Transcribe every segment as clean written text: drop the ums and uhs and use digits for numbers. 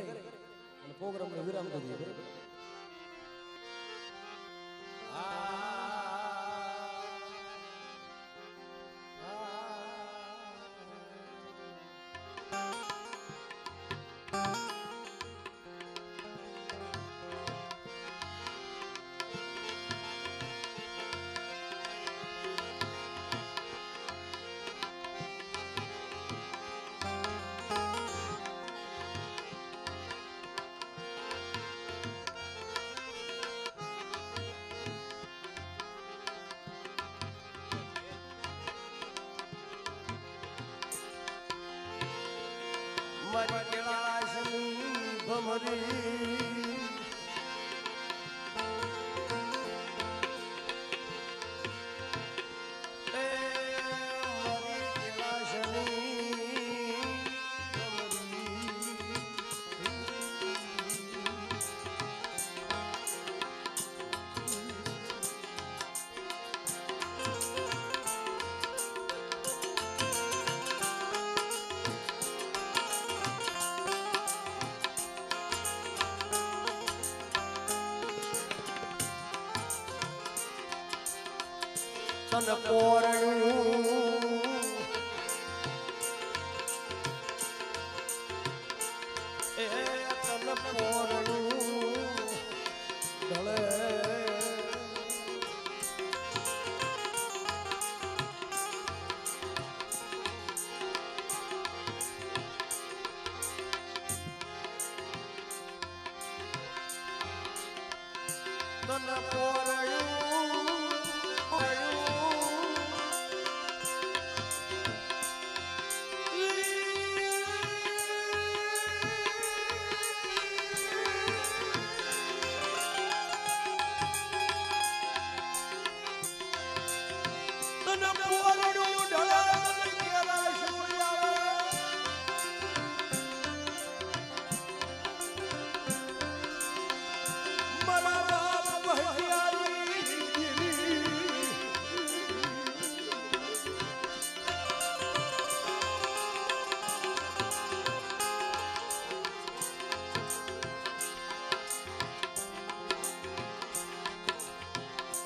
કરી અને પ્રોગ્રામને વિરામ કરીએ બરાબર મારી કેળાશની ભમરી તન પોરણું એ તન પોરણું ઢળે તન પોરણું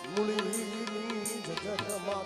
મુળી જગતમાં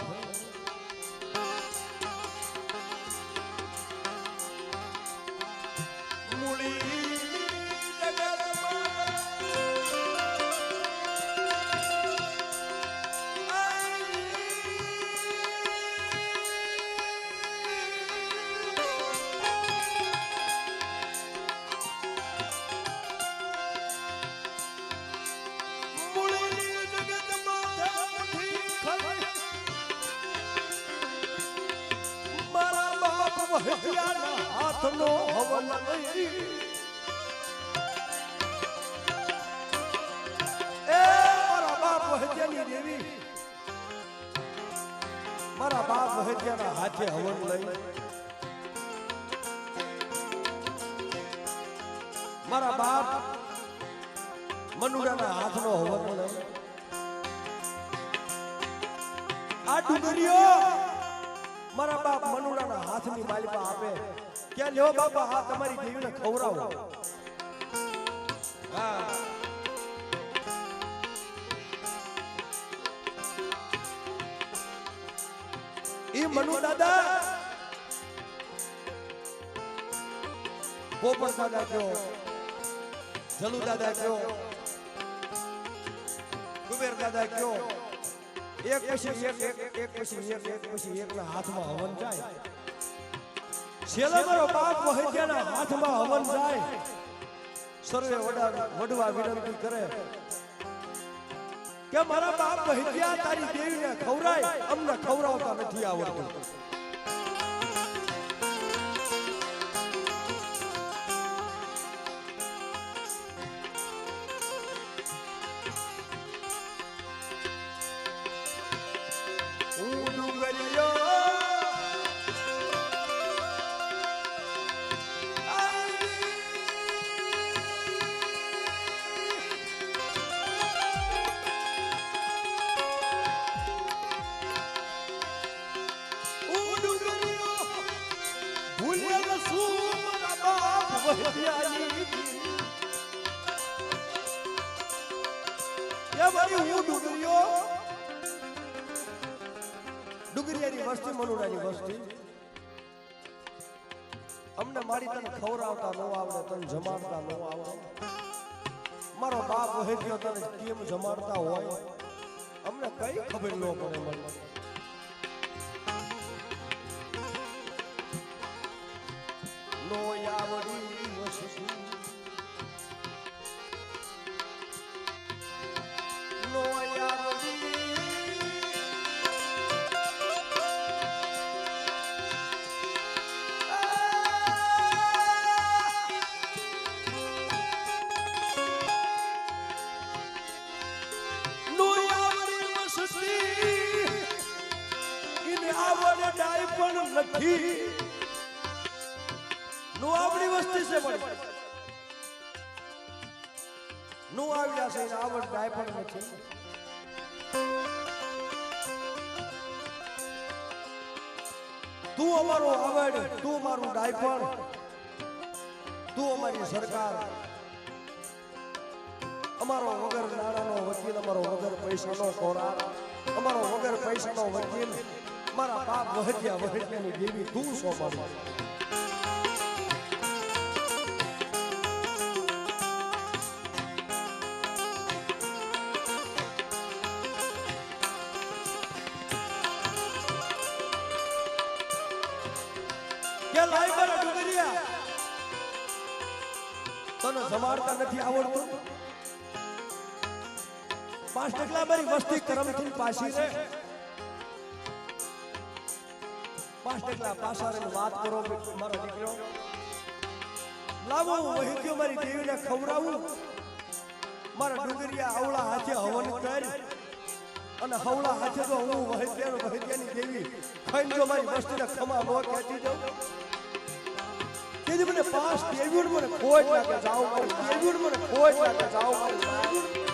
હાથનો હવન નહીં એ મારા બાપ વહેજ્યાની દેવી મારા બાપ વહેજ્યાના હાથે હવન લઈ મારા બાપ મનુડાના હાથનો હવન લઈ આ ડુંગરીઓ મારા બાપ મનુડાના હાથની માલિકા આપે કે લ્યો બાપા આ તમારી દેવીને ખવરાવો હા ઈ મનુ દાદા પોપટ દાદા કયો જલુ દાદા કયો કુબેર દાદા કયો એક પછી એક પછી એક પછી એકના હાથમાં હવન જાય છેલ્લે મારો બાપ વહેજ્યાના હાથમાં હવન જાય સર્વે વડવા વિનંતી કરે કે મારા બાપ વહેજ્યા તારી દેવીને ખવરાય અમને ખવરાવતા નથી આવડતું ભૂલ્યા શું મારા બાપ વહેજ્યાની કે મારી હું ડુગરિયાની વસ્તી મનુડાની વસ્તી અમને મારી તને ખવડાવતા ન આવડે તને જમાડતા ન આવડે મારો બાપ હોય ગયો તને કેમ જમાડતા હોય અમને કઈ ખબર ન પડે મને નો આવડી વસ્તી નો આવડી નથી નો આવડી વસ્તી છે પણ નો આવ્યા છે આવડ ડાય પણ નથી તું અમારો આવડ તું મારું ડાય પણ તું અમારી સરકાર અમારો વગર નાણાનો વકીલ અમારો વગર પૈસાનો કોરાર અમારો વગર પૈસાનો વકીલ મારા બાપ વહજ્યાની દેવી તું છો મારું કે લાઈ મારા ડુગરિયા તને જમાડતા નથી આવડતું 5 ટકલા મારી વસ્તી કરમથી પાછી રે 5 ટકલા પાસારે વાત કરો મારો દીકરો લાવો વહીત્યો મારી દેવીને ખવડાવું મારા ડુગરિયા આવળા હાથે હવન કરી અને હવળા હાથે તો હું વહીત્યાની દેવી ખાઈને જો મારી વસ્તીને ખમા નો કહેતી જાઉં તેથી મને 5 દેવીઓને મને ખોટ લાગે જાવ મારી દેવીઓને મને ખોટ લાગે જાવ મારી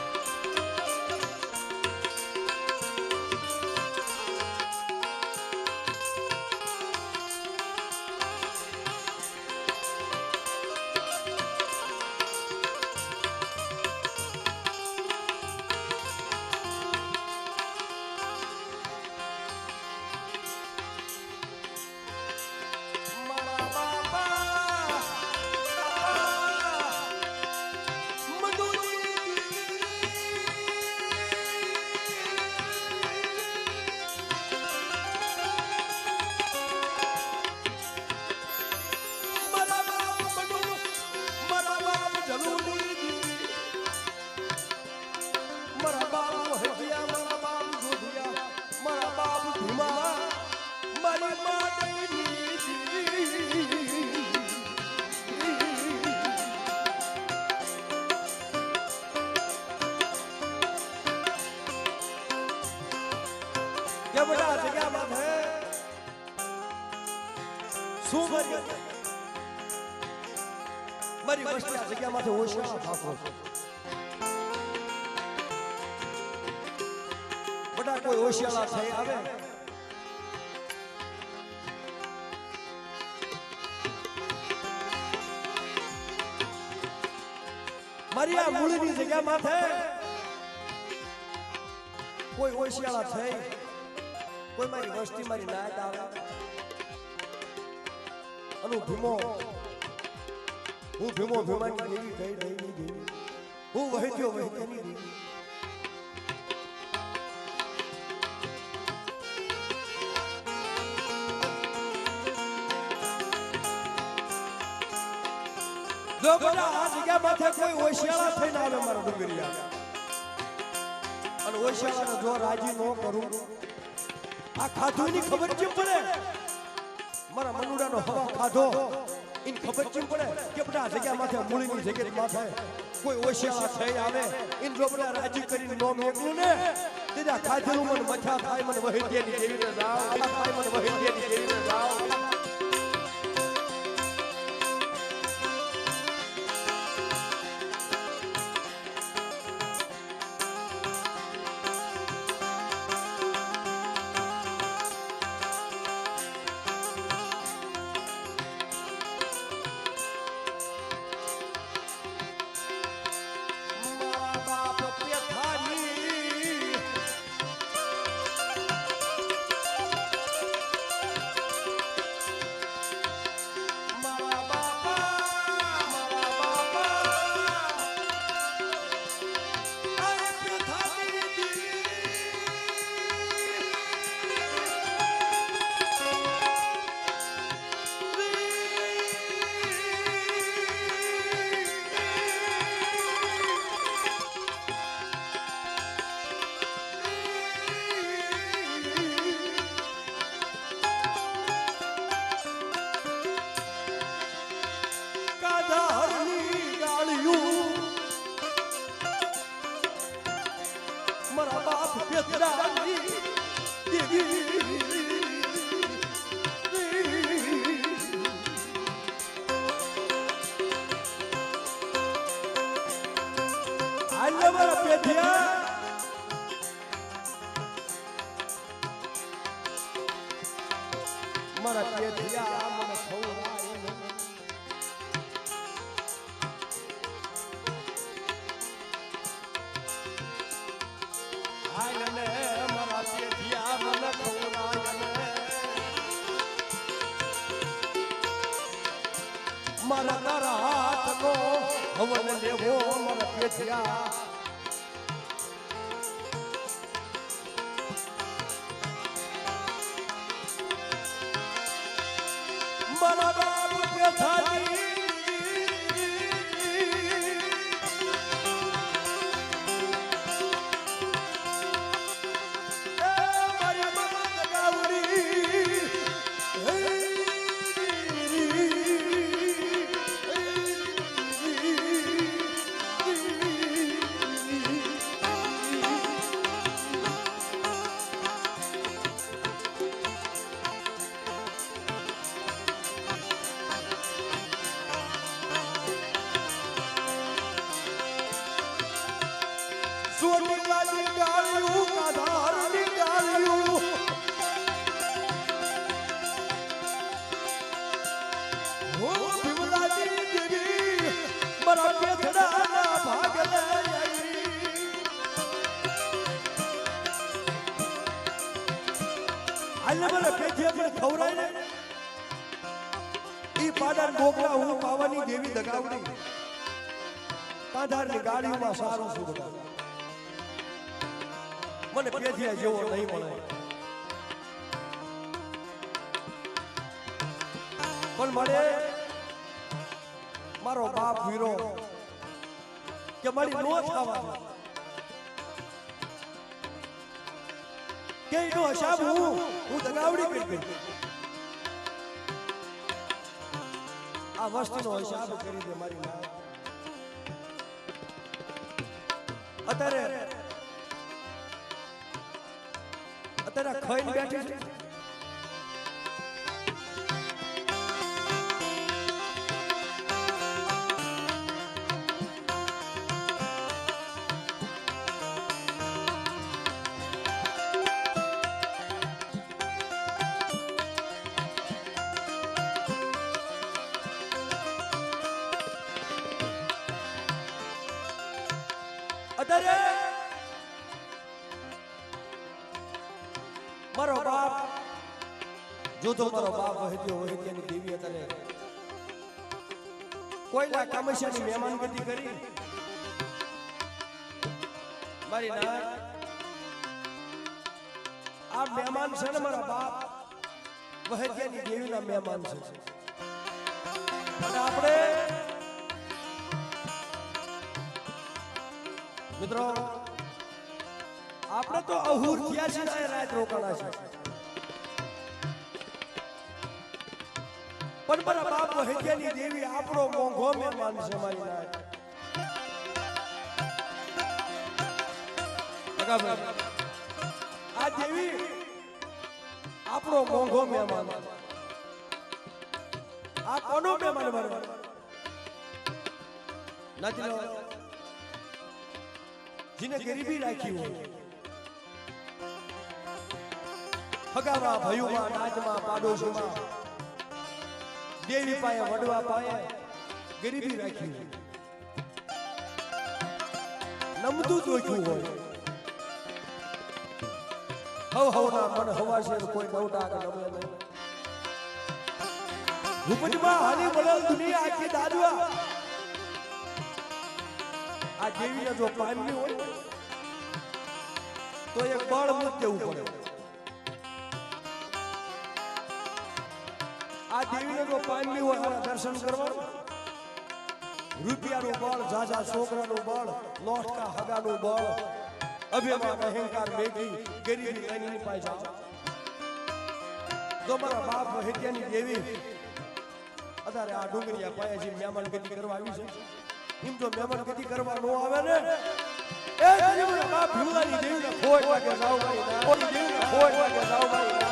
क्या बड़ा जगह बात है શું મારી વસ્તી આ જગ્યામાંથી હોશિયાર થાકો બડા કોઈ હોશિયાર થઈ આવે મારી આ મૂળની જગ્યામાંથી કોઈ હોશિયાર થઈ કોઈ મારી વસ્તી મારી નાયત આવે અનુ ભીમો હું ભીમો ભીમાની દેવી થઈ દેવી દેવી હું વહેત્યો વહેત્યાની દેવી જો બધા આ જગ્યા માથે કોઈ હોશિયાળા થઈને આવે મારા ડુંગરિયા અને હોશિયાળાને જો રાજી ન કરું આ ખાધુની ખબર કેમ પડે મારા મનુડાનો હવા ખાધો ઇન ખબર કેમ પડે કે બધા જગ્યા માથે મૂળની જગ્યા માથે કોઈ હોશિયાળા થઈ આવે ઇન જો બધા રાજી કરીને નો મોકલું ને તેના ખાધેલું મને મથા થાય મને વહેત્યાની દેવીને જાવ થાય મને વહેત્યાની દેવીને જાવ પેથડાની દેવી આલે મારા પેથિયા મારા પેથિયા મને ખવડાય આલે મારા પેથિયા મને ખવડાય મારા તારા હાથનો હવન લેવો મારા પેથિયા મારા બાપ પેથાની મારી બાપ ગાવડી સોની કાલી ડાળ્યું કાધાર ની ડાળ્યું હો ભીમલાજી દેવી મારા પેથડાના ભાગ લઈ આલે મારા પેથિયા પર ખવરાય ને ઈ પાડા ગોગલા હું પાવાની દેવી દગાવડી કાધારની ગાડીમાં સારું શું બગાડ મને પેથિયા જેવો નહીં મળે પણ મળે મારો બાપ વીરો કે મારી નો થવા કે નો હિસાબ હું દગાવડી કરી આ વસ્તુનો હિસાબ કરી દે મારી ના અત્યારે ખાઈને બેઠી છે અત્યારે મારો બાપ જોતો મારો બાપ વહેત્યાની દેવી અત્યારે કોઈના કામસિયાની મહેમાનગતિ કરી મારી ના આ મહેમાન છે ને મારા બાપ વહેત્યાની દેવીના મહેમાન છે અને આપણે મિત્રો આપણે તો અહુર થયા છે ને રાત રોકાણા છે પણ મારા બાપ વહેત્યાની દેવી આપણો મોંઘો મહેમાન છે મારી નાથ આ દેવી આપણો મોંઘો મહેમાન આ કોનો મહેમાન બરાબર નથી લો जिन्हें गरीबी राखी हो हगावा भयुमा नाजमा पाडोशमा देवी पाए वडवा पाए गरीबी राखी हो नमदू जोख्યું હોય હવના મન હવાશે કોઈ નવટા કે નમે નહીં રૂપજમાં હાલી બળલ દુનિયા આખી દાદવા આ દેવીને જો પામવી હોય તો એક બળ મુજ દેવું પડે આ દેવીને જો પામવી હોય એના દર્શન કરવા રૂપિયાનું બળ જાજા છોકરાનું બળ લોટકા હગાનું બળ અભિમાન અહંકાર મેગી ગરીબી લઈને પાઈ જાઓ જો મારા બાપ વહેત્યાની દેવી અત્યારે આ ડુંગરિયા પાયા જે મહેમાન ગતિ કરવા આવી છે એમ જો મહેમાન ગતિ કરવા નો આવે ને એ ગરીબના બાપ ભીમલાની દેવીને ખોટ લાગે જાવ ભાઈ ના કોઈ દેવીને ખોટ લાગે જાવ ભાઈ ના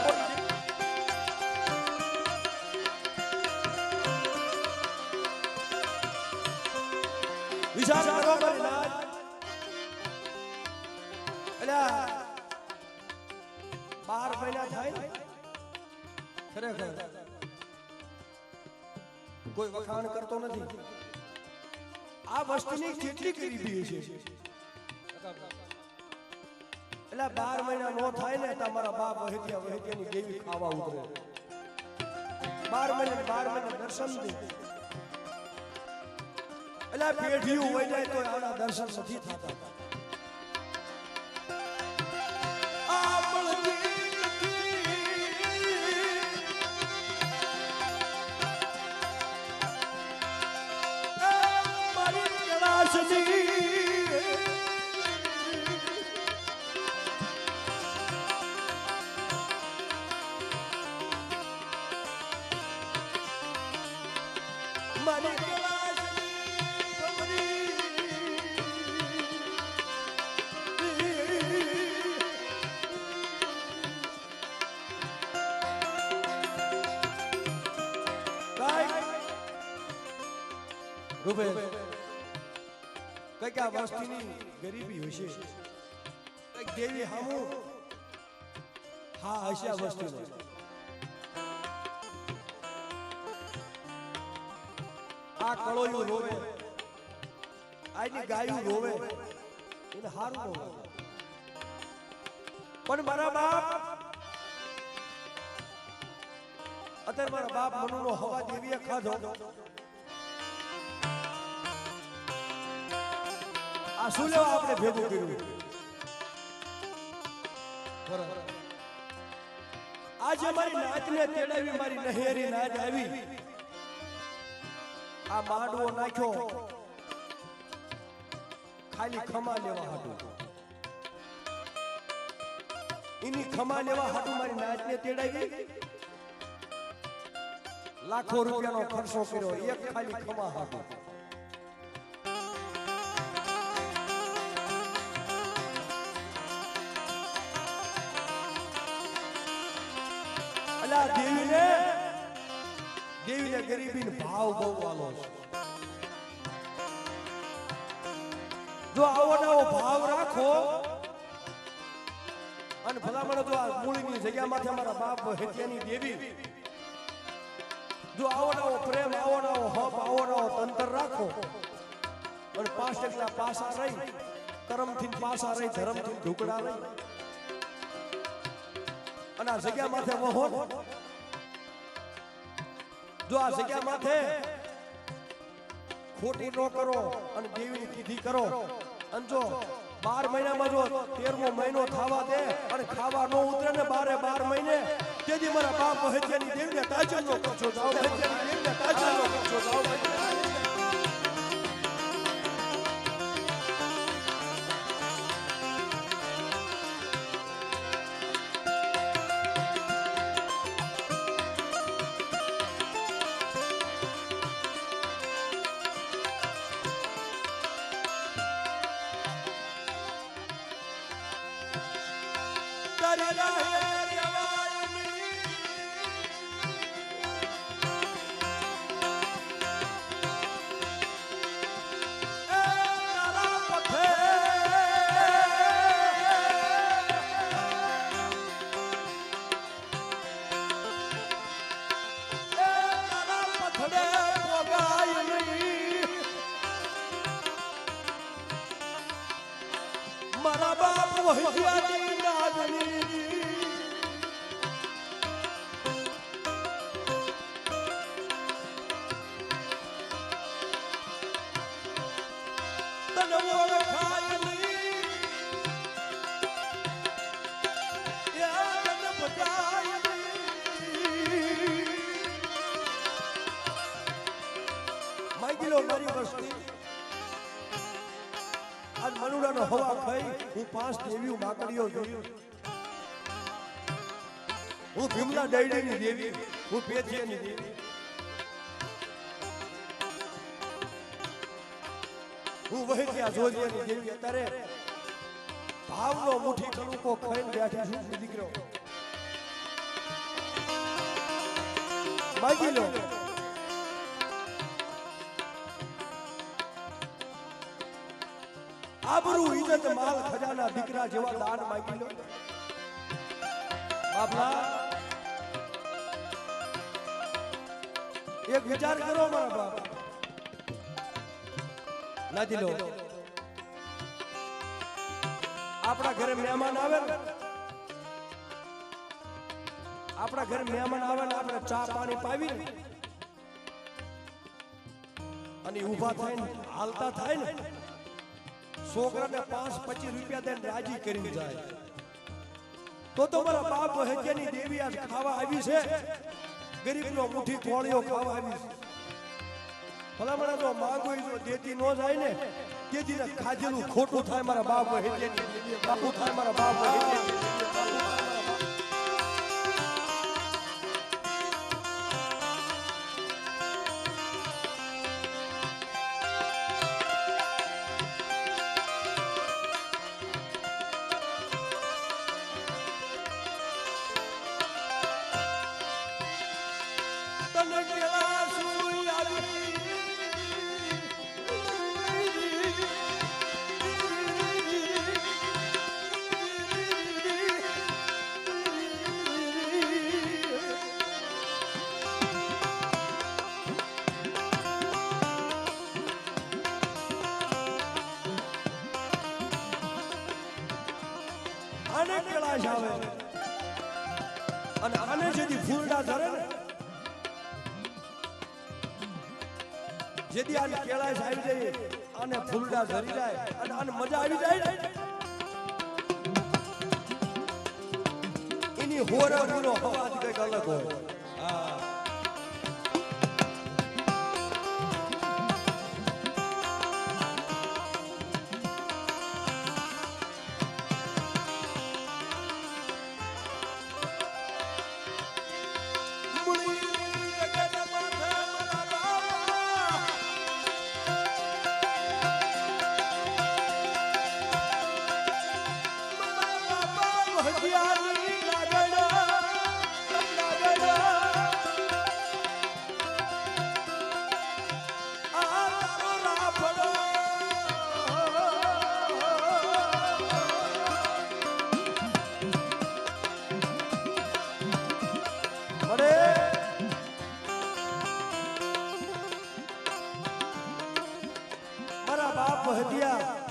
વિચાર કરો ભાઈ ના એલા 12 મહિના થાય ને ખરેખર કોઈ વખાણ કરતો નથી આ વસ્તુની કેટલી ગરીબી છે એટલે 12 મહિના નો થાય ને તમારા બાપ વહેતિયાની દેવી ખાવા ઉતરે 12 મહિને દર્શન દે એટલે પેઢીઓ હોય જાય તો આના દર્શન નથી થતા કઈક આ વસ્તીની ગરીબી હશે કઈક દેવી હામુ હા હશે આ વસ્તીનો આ કળોયું રોવે આની ગાયું રોવે એને હારું રોવે પણ મારા બાપ અત્યારે મારા બાપ મનુનો હવા દેવીએ ખાધો આ શું લેવા આપણે ભેગું કર્યું આજે મારી નાચને તેડાવી મારી નહેરી નાચ આવી આ માંડવો નાખ્યો ખાલી ખમા લેવા હાટું એની ખમા લેવા હાટું મારી નાચને તેડાવી લાખો રૂપિયાનો ખર્ચો કર્યો એક ખાલી ખમા હાટું દેવીને ગરીબીનો ભાવ બહુ આલો છે જો આવો નવો ભાવ રાખો અને ભલામણ જો આ મૂળની જગ્યામાંથી અમારા બાપ હેતિયાની દેવી જો આવો નવો પ્રેમ આવો નવો હપ આવો નવો તંત્ર રાખો અને 5 પાસા રહી કર્મથી પાસા રહી ધર્મથી ઢુકડા રહી અને આ જગ્યા માથે વહો જો આ જગ્યા માથે ખોટી નો કરો અને દેવીની કીધી કરો અને જો 12 મહિનામાં જો 13મો મહિનો થવા દે અને ખાવા નો ઉતરે ને 12 મહિને તેથી મારા બાપ હેતિયાની દેવીને તાજન નો કરજો જાવ હેતિયાની દેવીને તાજન નો કરજો જાવ મારા બાપ વહિયાની નાગણી તને ઓળખાય નહીં યાદ બજાય માગી લો મારી વસ્તી આજ મનુડાનો હવા ખાઈ હું 5 દેવીઓ માકડીઓ જોયું હું ભીમલા ડાયડીની દેવી હું પેથિયાની દેવી હું વહી ત્યાં જોજિયાની દેવી અત્યારે ભાવનો મુઠ્ઠી કણુકો ખાઈને બેઠી છું દીકરો માગી લો આબરૂ ઇજ્જત માલ ખજાના દીકરા જેવા દાન માગી લો બાપલા એક વિચાર કરો મારા બાપ લાદી લો આપણા ઘરે મહેમાન આવે ને આપણા ઘરે મહેમાન આવે ને આપણે ચા પાણી પાવી ને અને ઊભા થઈને હાલતા થાય ને છોકરાને 5-25 રૂપિયા દઈને રાજી કરી જાય તો મારા બાપ હજ્યાની દેવી આજ ખાવા આવી છે ગરીબનો મુઠ્ઠી કોળીઓ ખાવા આવી છે ભલામણા જો માંગો જો દેતી ન જાય ને તેથી ખાધેલું ખોટું થાય મારા બાપ હજ્યાની બાપુ થાય મારા બાપ હજ્યાની અને આને જેથી ફૂલડા ધરે ને જેથી આને કેળાશ આવી જાય આને ફૂલડા ધરી જાય અને આને મજા આવી જાય ને એની હોરાનો અવાજ કંઈક અલગ હોય હા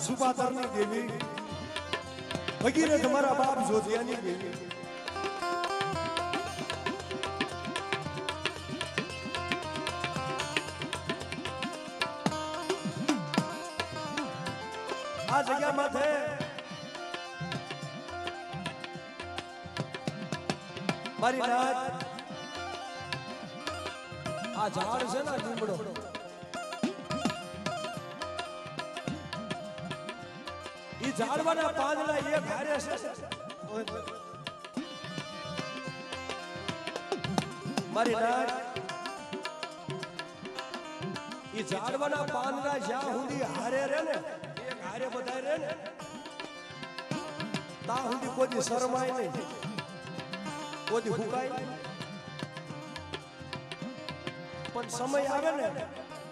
સુબાદરની દેવી ભગીરથ મારા બાપ જોધિયાની દેવી આ જગ્યા માથે મારી નાથ આ ઝાડ છે ને લીમડો ઈ ઝાડવાના પાંદડા એક હારે છે મારી નાથ ઈ ઝાડવાના પાંદડા જ્યાં સુધી હારે રે ને એક હારે બધાય રે ને ત્યાં સુધી કોઈ શરમાય નહીં કોઈ હુકાય નહીં પણ સમય આવે ને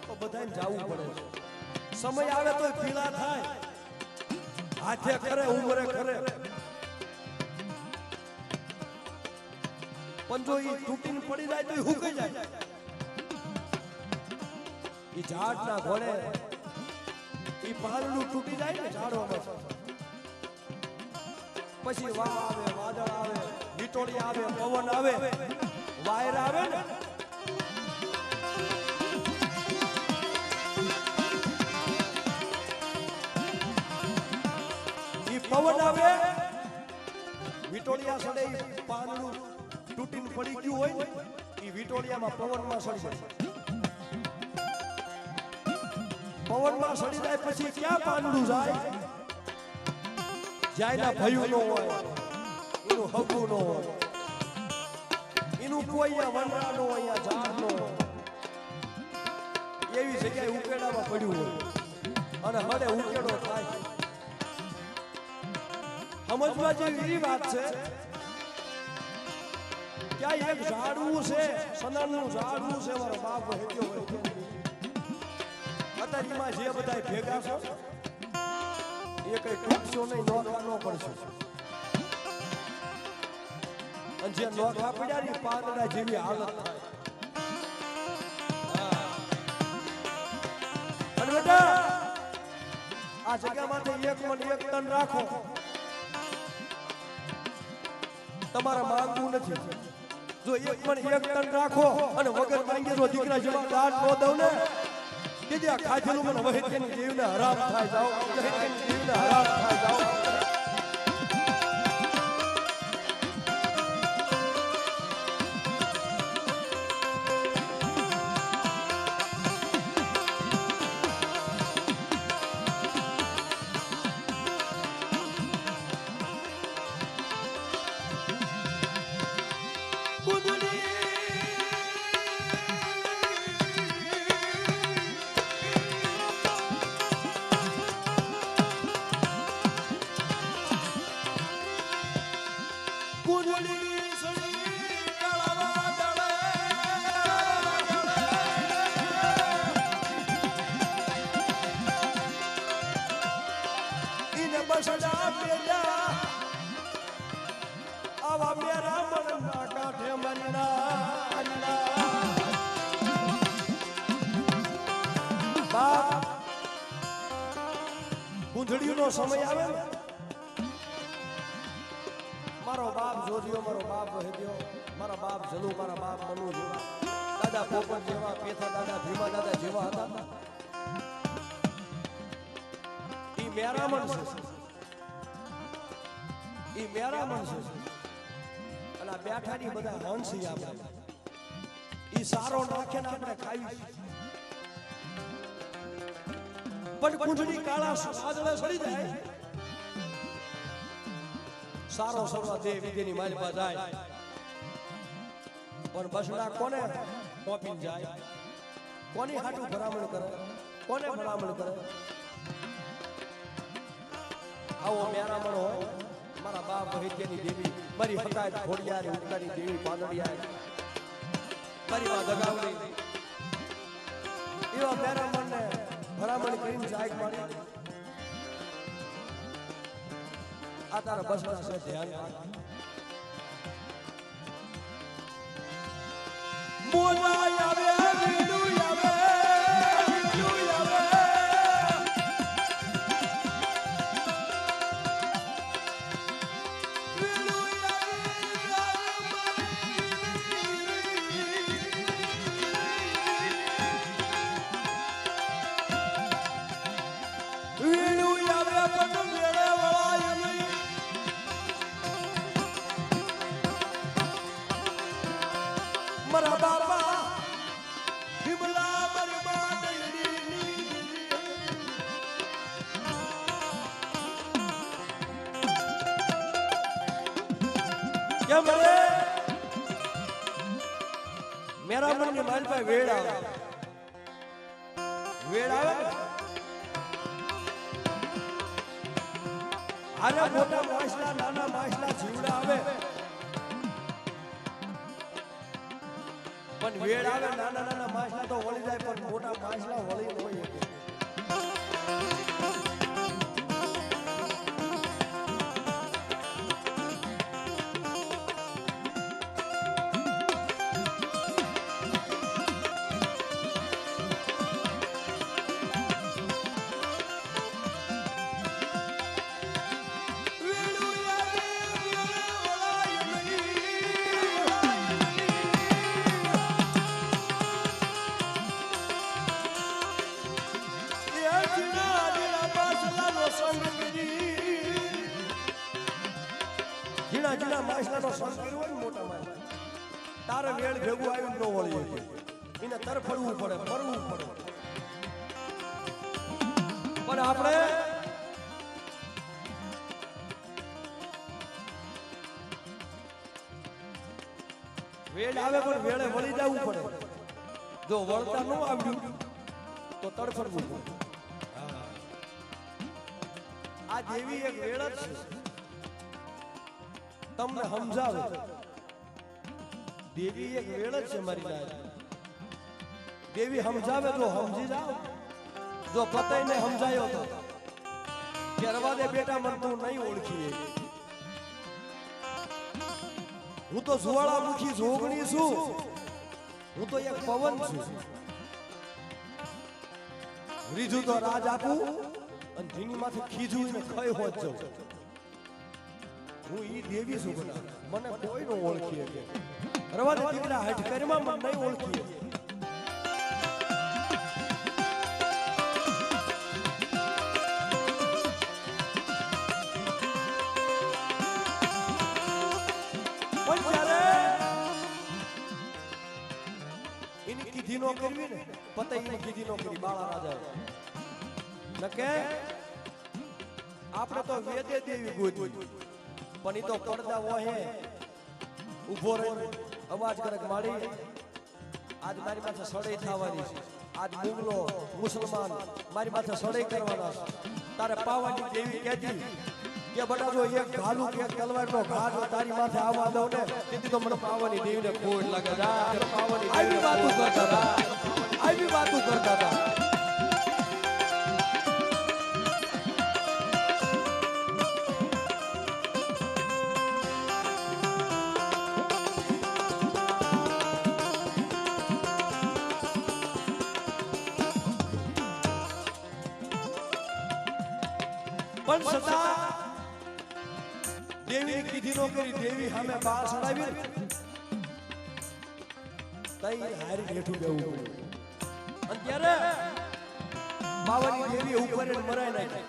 તો બધાને જાવું પડે છે સમય આવે તો પીળા થાય હાથે કરે ઉમરે કરે પણ જો ઈ તૂટીને પડી જાય તો ઈ હુકાઈ જાય ઈ ઝાડના ઘોડે ઈ પાંદડું તૂટી જાય ને ઝાડોમાં પછી વાવ આવે વાદળ આવે વીટોળી આવે પવન આવે વાયર આવે ને પવન આવે વિટોળિયા સડે પાંદડું તૂટીને પડી ગયું હોય ને એ વિટોળિયામાં પવનમાં સડી જાય પવનમાં સડી જાય પછી ક્યાં પાંદડું જાય જ્યાંના ભયું નો હોય એનું હગું નો હોય એનું કોઈ વનરા નો હોય ઝાડ નો હોય એવી જગ્યાએ ઉકેડામાં પડ્યું હોય અને હડે ઉકેડો થાય. સમજવા જેવી એ વાત છે. ક્યાં એક ઝાડવું છે, સનાનું ઝાડવું છે, મારો બાપ હેત્યો હોય. અત્યારે એમાં જે બધા ભેગા છો એ કઈ ટૂંકશો નહીં, નોખા ન પડશો. અને જે નોખા પડ્યા ને પાંદડા જેવી હાલત થાય. અને બેટા આ જગ્યામાંથી 1 મણ 1 ટન રાખો. તમારે માંગવું નથી. જો 1 મણ 1 ટન રાખો અને વગર માંગે જો દીકરા જેવા દાન ન દઉં ને દીદી આ ખાધેલું મને વહેતીની દેવને હરામ થાય જાઓ, વહેતીની દેવને હરામ થાય જાઓ. આવા મેરા મનના કાંઠે બાપ ગુંધડીનો સમય આવે ને મારો બાપ જોજ્યો, મારો બાપ વહેદ્યો, મારા બાપ જલુ, મારા બાપ મનુ જેવા, દાદા પોપટ જેવા, પેથા દાદા, ભીમા દાદા જેવા હતા. ઈ મેરામણ છે, ઈ મેરામણ છે. અને આ બેઠાની બધા હંસી આપણે ઈ સારો નાખે ને આપણે ખાઈ. પણ કુંજડી કાળા વાદળે સડી જાય, સારો સર્વા દે વિદેની માલપા જાય. પણ બસડા કોને પોપીને જાય, કોની હાટું ભરામણ કરે, કોને ભરામણ કરે. આવો મેરામણ હોય. મારા બાપ વહેત્યાની દેવી, મારી હકાયત ઘોડિયારી ઉડતાની દેવી પાંદડિયા, મારી માં દગાવડી, એવા મેરામણને ભરામણ કરીને જાય મારી. આ તારા બસડા છે, ધ્યાન રાખ. બોલાય આવે વીડું આવે, વીડું આવે. મારા બાપા ભીમલા મરમા દઈની કેમ રે મેરા મનની માલપા વેડ આવે, વેડ આવે. આરે મોટા માછલા, નાના માછલા, જીવડા આવે. પણ વેડ આવે, નાના નાના માછલા તો વળી જાય, પણ મોટા માછલા વળી ન હોય. જીણા જીણા માછલાનો સંગ કર્યો હોય ને મોટા માછલા, તારે વેળ ભેગું આવ્યું ન વળી શકે. એને તરફડવું પડે, ફરવું પડે. પણ આપણે વેળ આવે પણ વેળે વળી જવું પડે. જો વળતા ન આવ્યું તો તડફડવું પડે. આ દેવી એક વેળ જ છે તમને સમજાવે દેવી એક વેળ જ છે મારી લાજ દેવી સમજાવે તો સમજી જાઓ જો પતાય ને સમજાયો તો કરવા દે બેટા મન તું નહીં ઓળખી હું તો જ્વાળામુખી જોગણી છું હું તો એક પવન છું રીજું તો રાજ આપું અને ધીની માથે ખીજું ને ખઈ હોત જાઉં હું ઈ દેવી છું બના મને કોઈ નો ઓળખી કે રવા દે દીકરા હઠ કરમાં મને નહીં ઓળખી કીધી નો કરવી ને પતય ની કીધી નો કરી બાળા રાજા નકે આપણે તો વેદે દેવી ગોતી પણ ઈ તો પડદા ઓહે ઊભો રહી અવાજ કરે માડી આજ મારી માથે સડાઈ થવાની છે આજ મુગલો મુસલમાન મારી માથે સડાઈ કરવાના છે તારે પાવાની દેવી કહેતી કે બટા જો એક ઘાલું કે તલવાર નો ઘા જો તારી માથે આવવા દઉં ને તેથી તો મને પાવાની દેવીને ખોટ લાગે જા પાવાની આવી વાતો કરતા હતા આવી વાતો કરતા હતા પણ છતાં દેવી કીધી નો કરી દેવી સામે બાળ ચડાવી તઈ હારી બેઠું જવું અને ત્યારે બાવાની દેવી ઉપર મરાય નાખી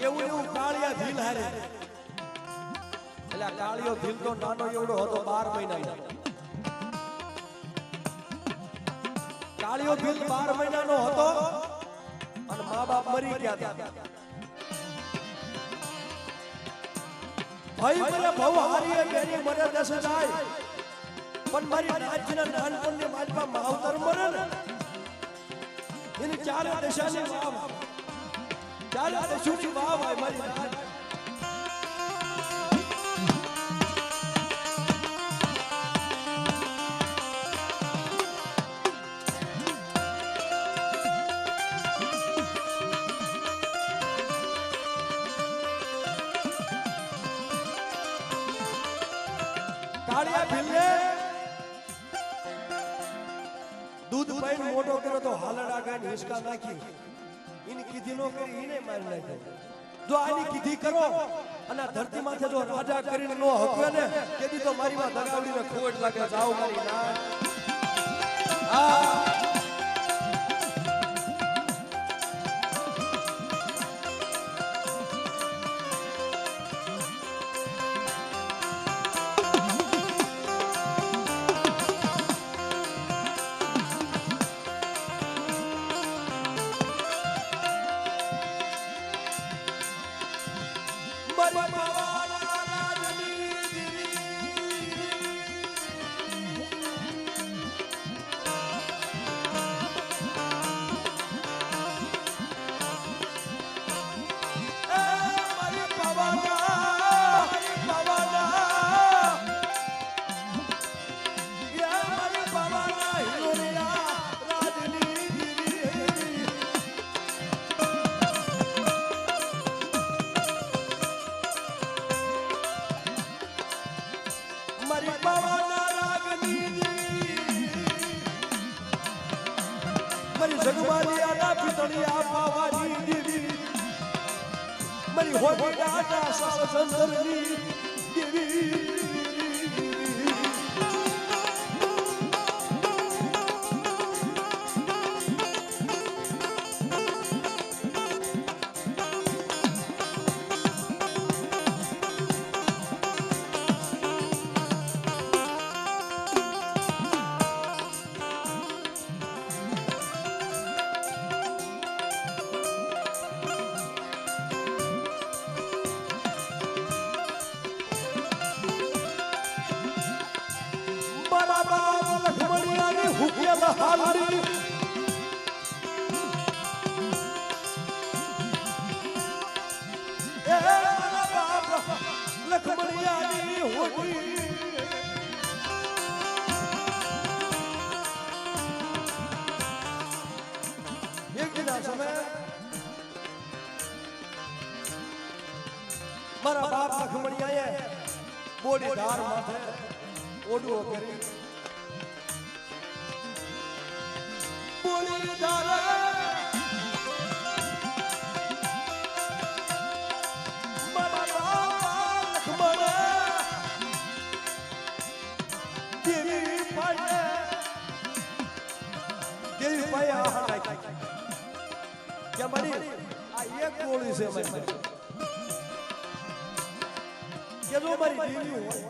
એવું કાળિયા ભીલ હારે એટલે કાળિયો ભીલ તો નાનો એવડો હતો 12 મહિનાનો કાળિયો ભીલ 12 મહિનાનો હતો અને મા બાપ મરી ગયા હતા ભાઈ મને બહુ હારી બેરી મરે દસ જાય પણ મારી રાજના નાનપણની માલમાં માવતર મરે ને એની ચારે દિશાની વાવ ચારે દિશાની વાવ હોય મારી રાજ કાળિયા ભીલે દૂધ પાઈને મોટો કર્યો તો હાલડા ગાય હિસકા નાખી એની કીધી નો કરી એને મારી નાખ્યો જો આની કીધી કરો અને ધરતી માથે જો રાજા કરીને નો હકવે ને તેથી તો મારી માં દગાવડીને ખોટ લાગે જાવ મારી ના આ જગમાલી આના પિતળી આપાવાની દેવી મારી હોડી આના સાળ સંદરની દેવી હોતી એક દિના સમય મારા બાપ લખમણિયાએ બોડી ધાર માથે ઓડવો કરી બોડી ધાર મારા બાપ લખમણ દેવી પાય આ નાખી કે મારી આ એક ગોળી છે મારી કે જો મારી દેવી હોય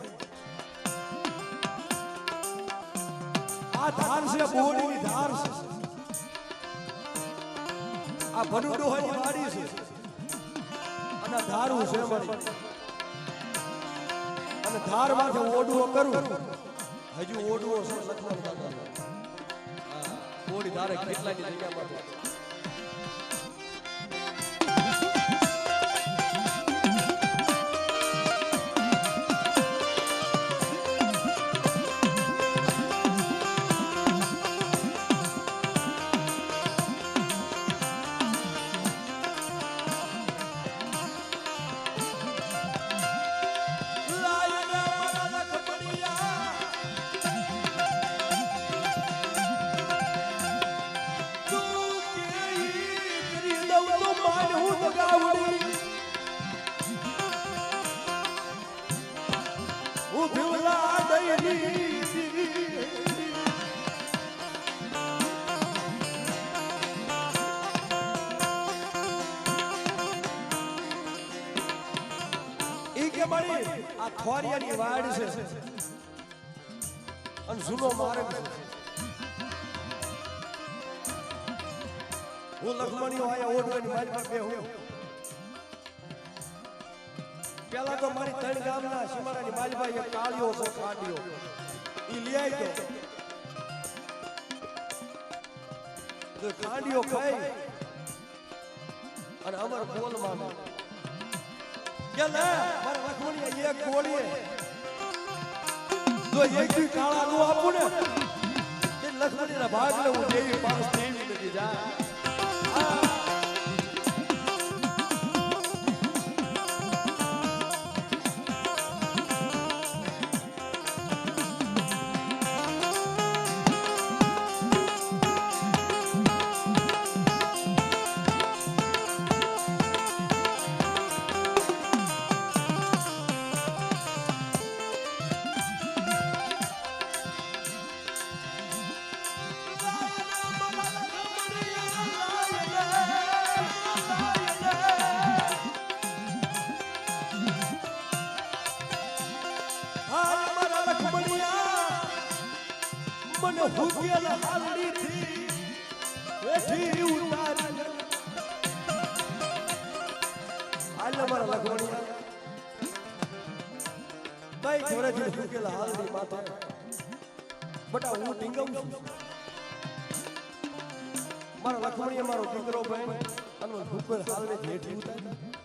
આ ધાર છે બોડીની ધાર છે આ ભનુડો હોય વાડી છે અને ધારું છે મારી અને ધાર માથે ઓડવો કરું હજુ ઓડવો છે લખમણ દાદા બોડી ધારે કેટલાની જગ્યામાં આ ખોરિયાની વાડ છે અને જૂનો માર્ગ છે હું લખમણીઓ આયા ઓઢવાની મારી પર બેહું પેલા તો મારી ત્રણ ગામના સિમાડાની માલભાઈ એક કાળિયો છે ખાંડિયો ઈ લઈ આવ્યો તો ખાંડિયો ખાઈ અને અમર બોલમાં કે લે મારા લખમણીએ એક ગોળીએ જો એક દી કાળા નો આપું ને તે લખમણીના ભાગ લે હું દેવી પાસ દેવી નથી જા મને હુકેલ હાલડી થી બેઠી ઉતારી હાલ મારા લખમણિયા કઈ ઘરેથી હુકેલ હાલડી માથે બટા હું ટીંગમ છું મારા લખમણિયા મારો દીકરો બહેન અને હુકેલ હાલડી બેઠી ઉતારી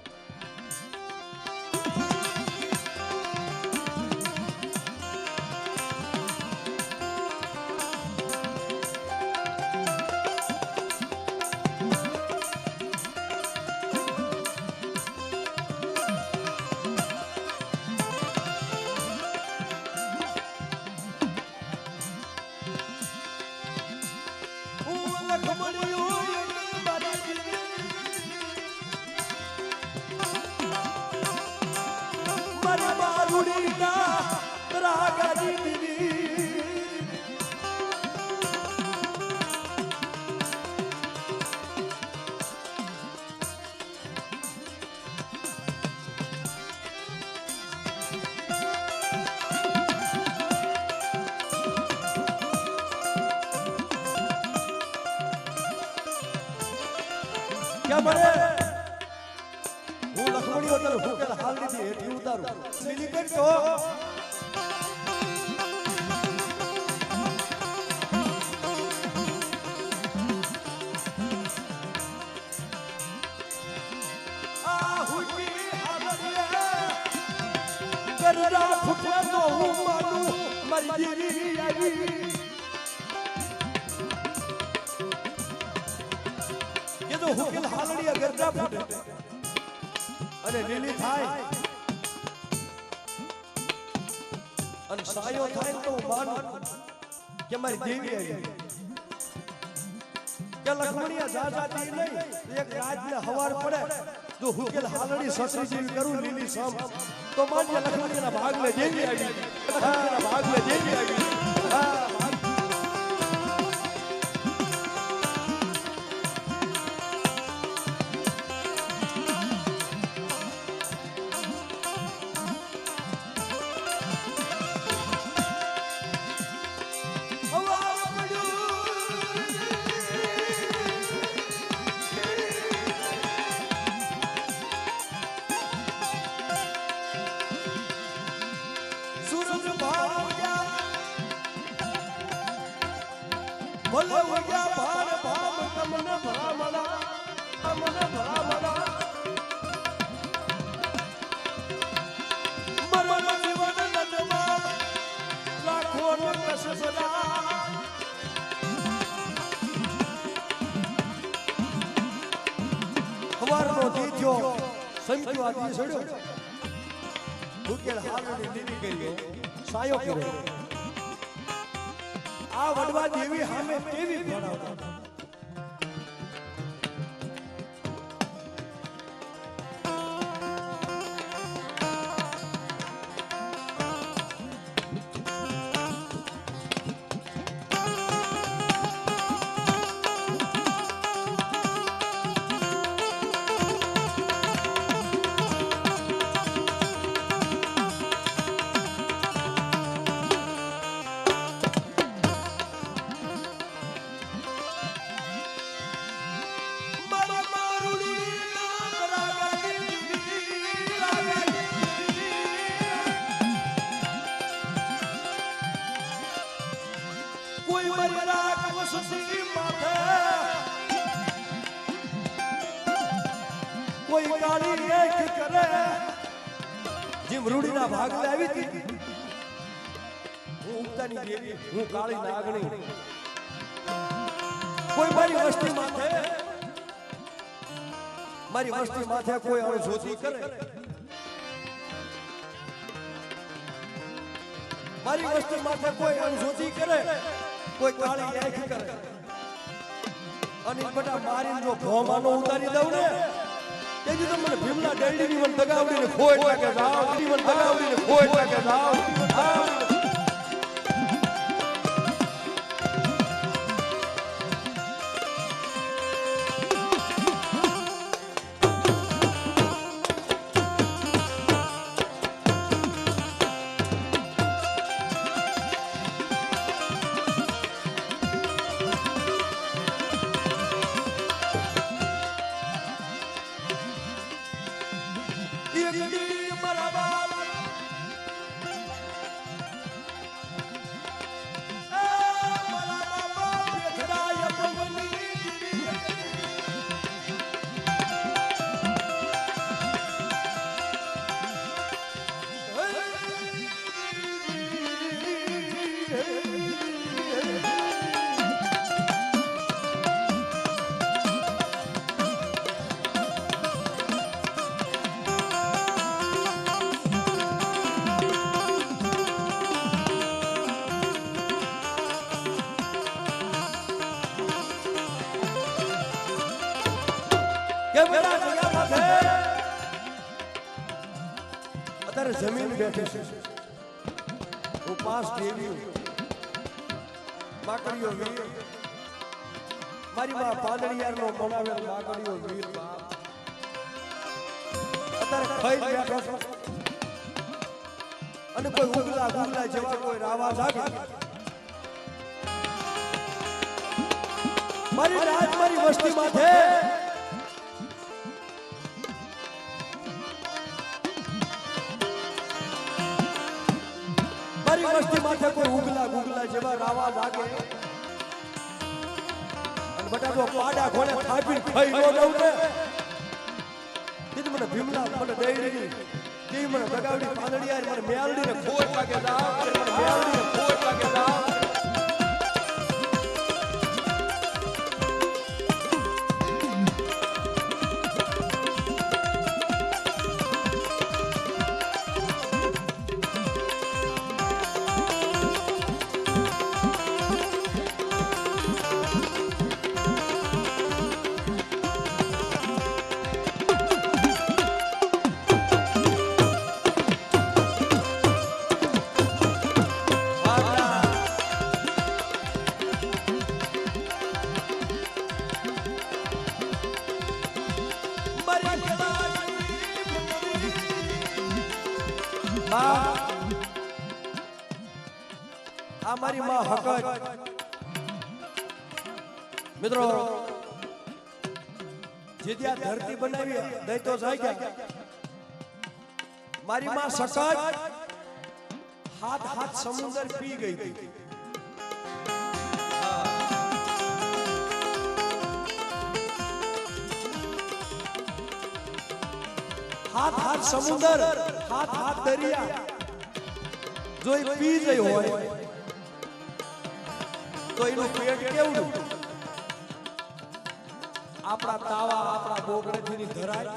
क्या बने હું લખમણીઓ તને હુકેલ હાલડી થી હેઠી ઉતારું લીલી કરી તો આ હુકી હાલડી ગરડા ફૂટે તો હું માનું મારી દેવી આવી એ તો હુકેલ હાલડી ગરડા ફૂટે અને લીલી થાય અને સાયો થાય તો માનું કે મારી દેવી આવી કે લખમણીયા જાજાતી નહીં એક રાતને હવાર પડે જો હુકેલ હાલડી સસરી જેવી કરું લીલી સમ તો માન્ય લખમણીના ભાગને દેવી આવી લખમણીના ભાગને દેવી આવી ભલે ઉગ્યા ભાર ભામ તમને ભરામણા તમને ભરામણા મરણ જીવન નદમાં લાખો નો કસબડા હવારનો દીધ્યો સંખ્યો આદી સડ્યો ભૂકેલ હાલની લીલી કર્યો સાયો કર્યો આ વડવા દેવી સામે કેવી ભણાવતા કોઈ કાળી એક કરે જેમ રૂડીના ભાગમાં આવી હતી હું ઉગતાની દેવી હું કાળી નાગણી કોઈ મારી વસ્તી માથે કોઈ અણજોતી કરે મારી વસ્તી માથે કોઈ અણજોતી કરે કોઈ કાળી એક કરે અને બટા મારીને જો ભોમાનો ઉતારી દઉં ને તેજી તો મને ભીમલા ડેડીની મન દગાવડીને ખોટ લાગે જાવ મન દગાવડીને ખોટ લાગે જાવ અત્યારે જમીન બેઠી છે હું પાસ દેવી માકડીઓ વીર મારી માં પાદળિયારનો બનાવેલ માકડીઓ વીર અત્યારે ખાઈ બેઠો છો અને કોઈ ઉગલા જેવા કોઈ રાવા જાગે મારી રાત મારી વસ્તી માથે મારી વસ્તી માથે કોઈ ઉગલા જેવા રાવા જાગે અને બટા જો પાડા ઘોડે થાપી ખાઈ નો દઉં ને મને ભીમલા મને દઈડી કેવી મને બગાવડી પાંદડી યાર મને મેલડી ને ખોટ લાગે જાવ મને મેલડી ને ખોટ લાગે જાવ મારી માં હકત મિત્રો જે ત્યાં ધરતી બનાવી દઈ તો જાય ગયા મારી માં સકત હાથ હાથ સમુદ્ર પી ગઈ હતી હાથ હાથ સમુદ્ર હાથ હાથ દરિયા જો પી ગઈ હોય તો એનું પેટ કેવડું આપણા તાવા આપણા બોગડેથી ધરાય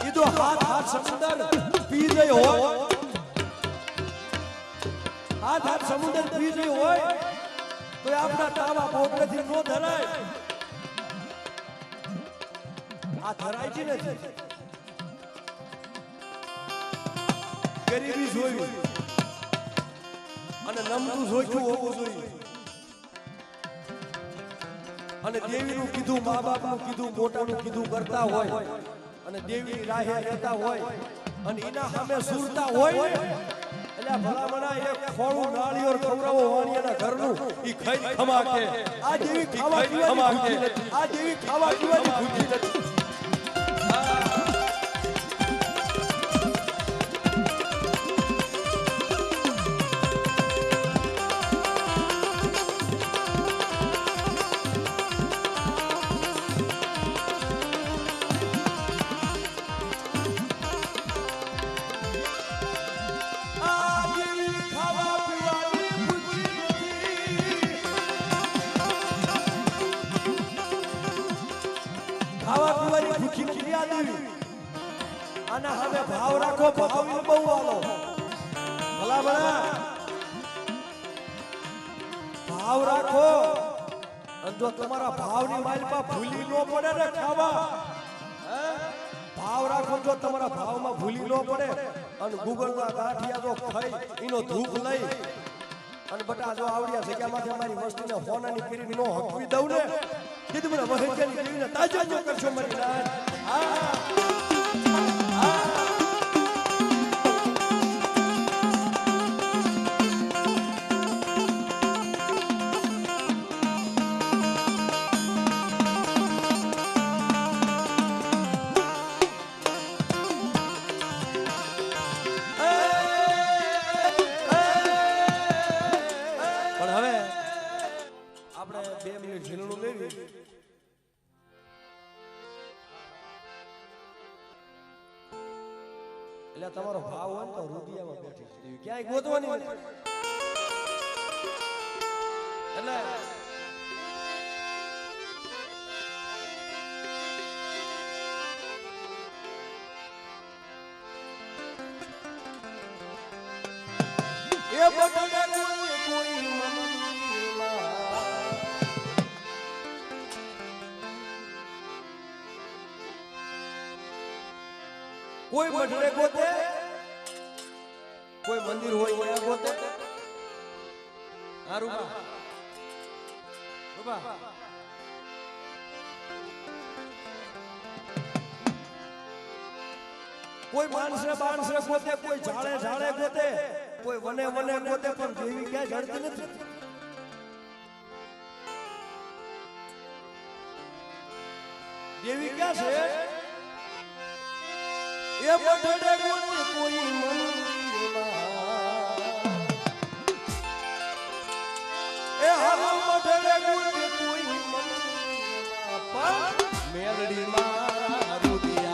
એ તો હાથ હાથ સમુદ્ર પી ગયો હોય હાથ હાથ સમુદ્ર પી ગયો હોય તો આપણા તાવા બોગડેથી નો ધરાય આ ધરાય છે નથી ગરીબી જોયું અને નમતું જોઈતું હોવું જોઈએ અને દેવીનું કીધું મા બાપનું કીધું મોટાનું કીધું કરતા હોય અને દેવીની રાહે રહેતા હોય અને એના સામે સુરતા હોય એટલે ભલામણા એક ખોળું નાળિયેર ખવડાવો વાણિયાના ઘરનું ઈ ખાઈ ખમાકે આ દેવી ખાવા પીવાની ભૂખી નથી આ દેવી ખાવા પીવાની ભૂખી નથી અને હવે ભાવ રાખો ભાવ બહુ આલો ભલા ભલા ભાવ રાખો અને જો તમારા ભાવની માલપા ભૂલી ન પડે ને ખાવા ભાવ રાખો જો તમારા ભાવમાં ભૂલી ન પડે અને ગૂગલના ગાંઠિયા જો ખાઈ એનો ધૂપ લઈ અને બટા જો આવડિયા જગ્યામાંથી અમારી વસ્તુને હોનાની કરીને નો હકવી દઉં ને કીધું મને વહેંચેલી કરીને તાજો જો કરશો મારી નાન એટલે તમારો ભાવ હોય તો રૂપિયામાં બેઠી છે ક્યાંય ગોતવાની નથી એટલે એ બટને કોઈ કોઈ મઢડે ગોતે કોઈ મંદિર હોય ત્યાં ગોતે હા રૂપા રૂપા કોઈ માણસે બાણસે ગોતે કોઈ ઝાડે ઝાડે ગોતે કોઈ વને વને ગોતે પણ દેવી ક્યાંય જડતી નથી દેવી ક્યાં છે એ બટડે ગોતે કોઈ મંદિરમાં એ હાલો બટડે ગોતે કોઈ મંદિરમાં પણ મેલડી માં રૂપિયા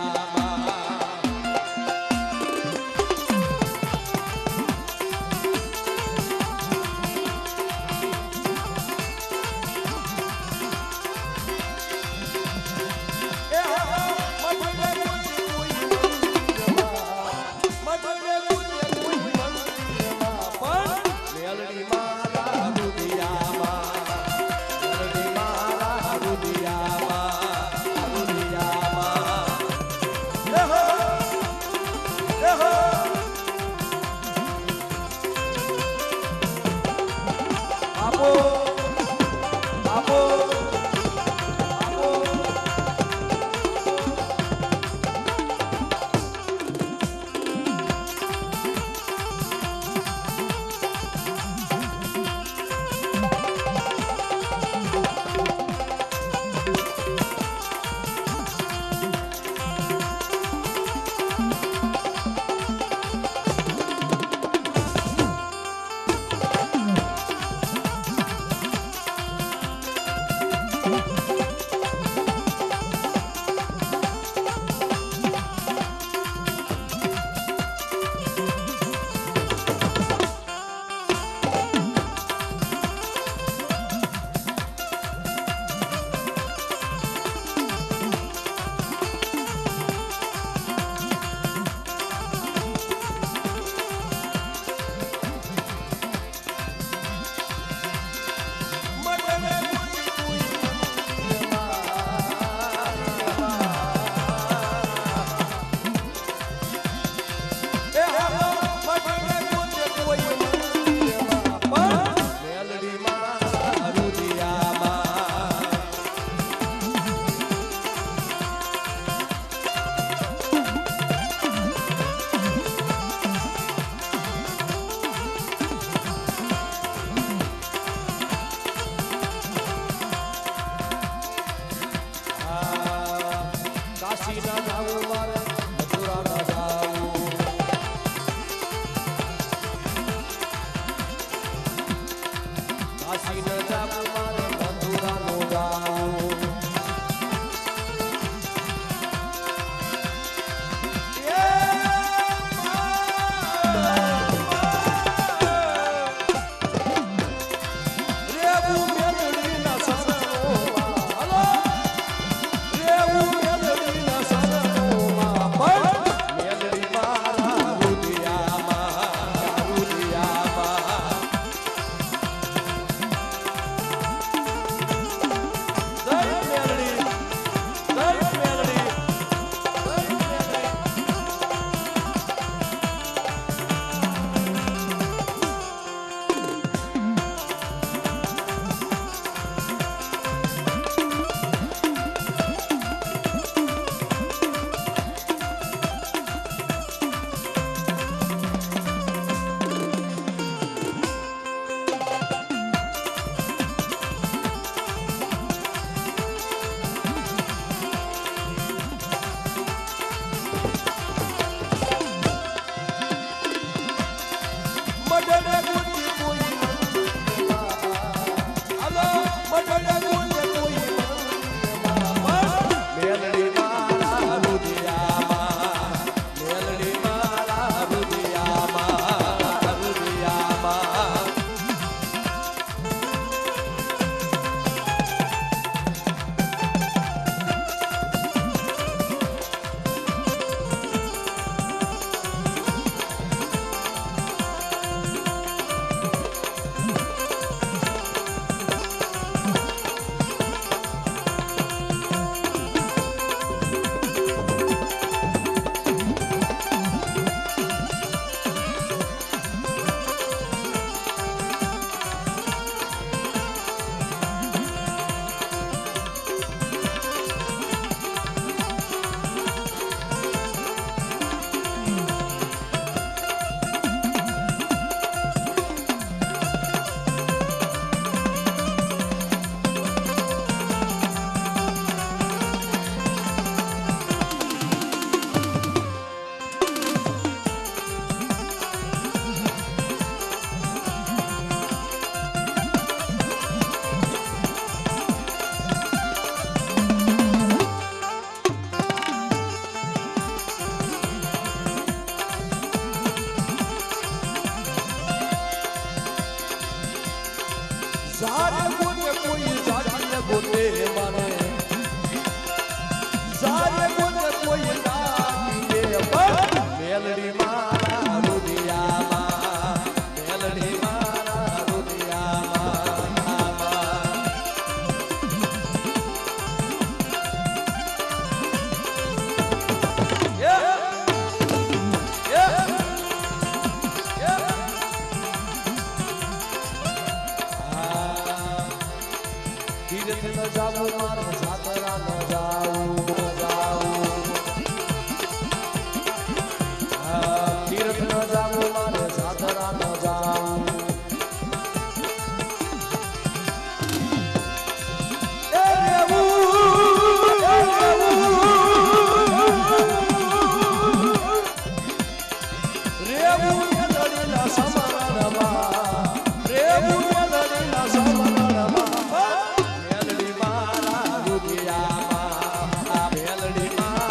બદલે ગુંજે કોઈ મેલડી મારા રુદિયામાં મેલડી મારા રુદિયામાં રુદિયામાં સારે ગોતે કોઈ જાતિને ગોતે માને સારે ગોતે કોઈ જાતિને મેલડી મારા રુદિયામાં મેલડી મારા રુદિયામાં તીર્થ ન જાવું મારે સાતરા ન જાવું તીર્થ ન જાવું મારે સાતરા ન જાવું રેવું મેલડીના સમરણમાં રેવું મેલડીના સમરણમાં મેલડી મારા રુદિયામાં મેલડી મારા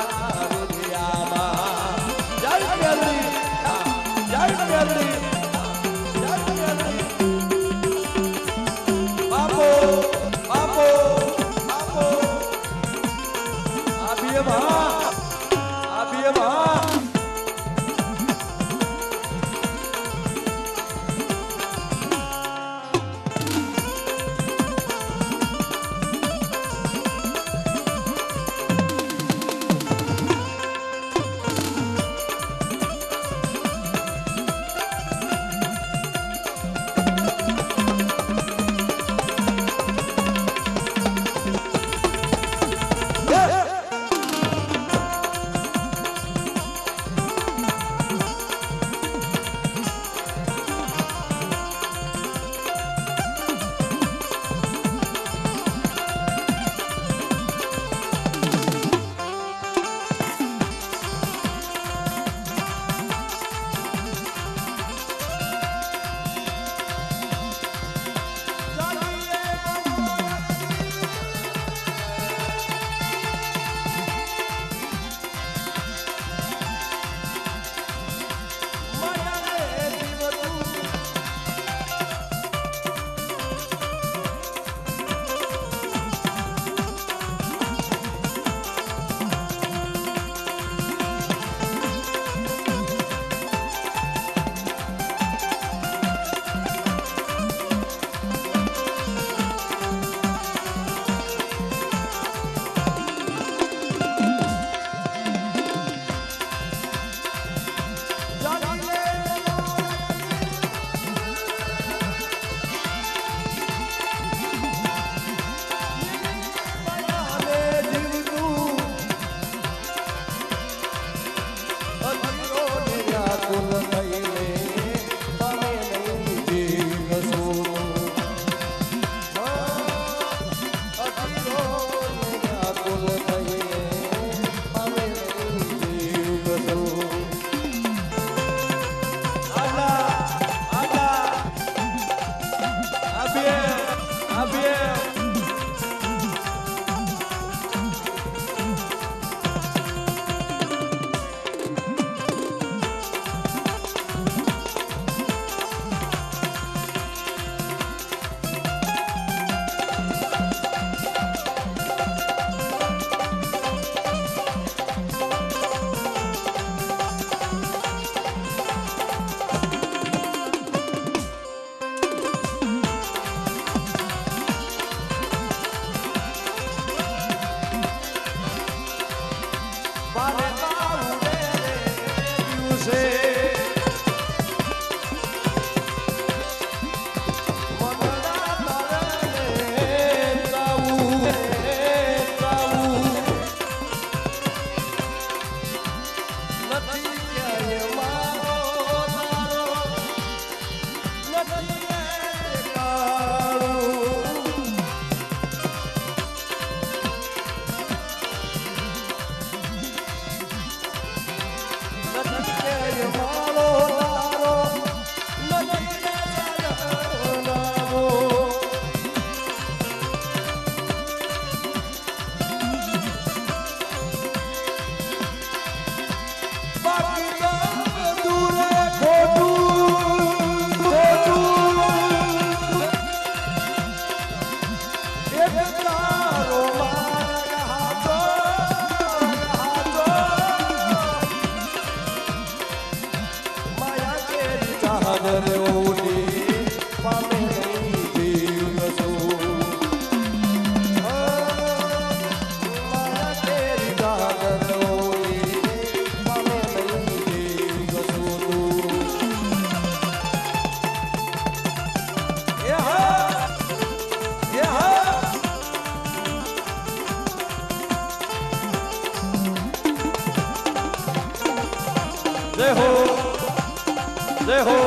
હો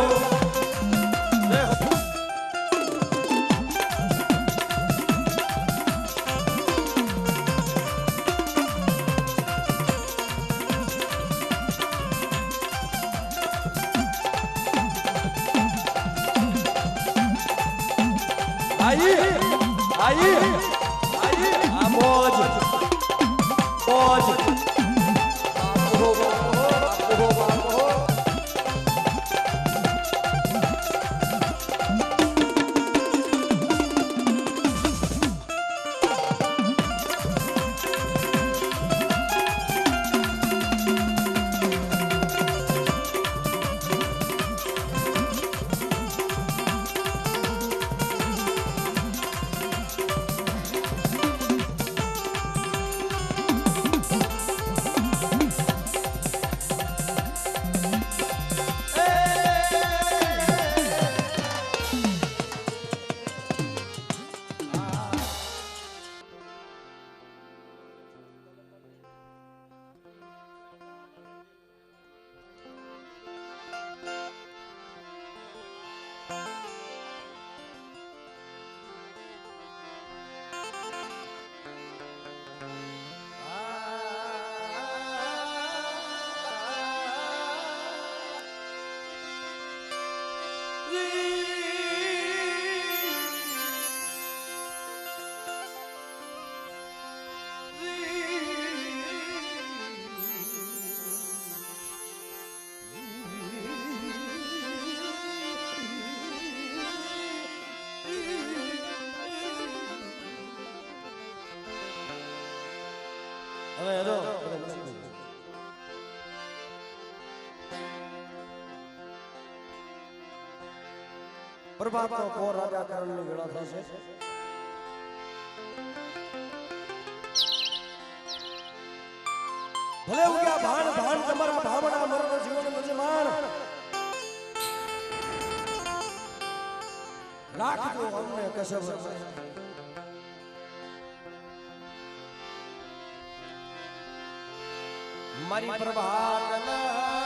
જય હો आई आई आई मोज मोज बापू बापू बापू હવે હેલો પ્રભાતનો કોર રાજા કરણની વેળા થશે ભલે ઉગ્યા ભાણ ભાણ તમારા ભાવના મરણ જીવન મજમાન રાખજો અમને કસબ મારી પ્રભાતના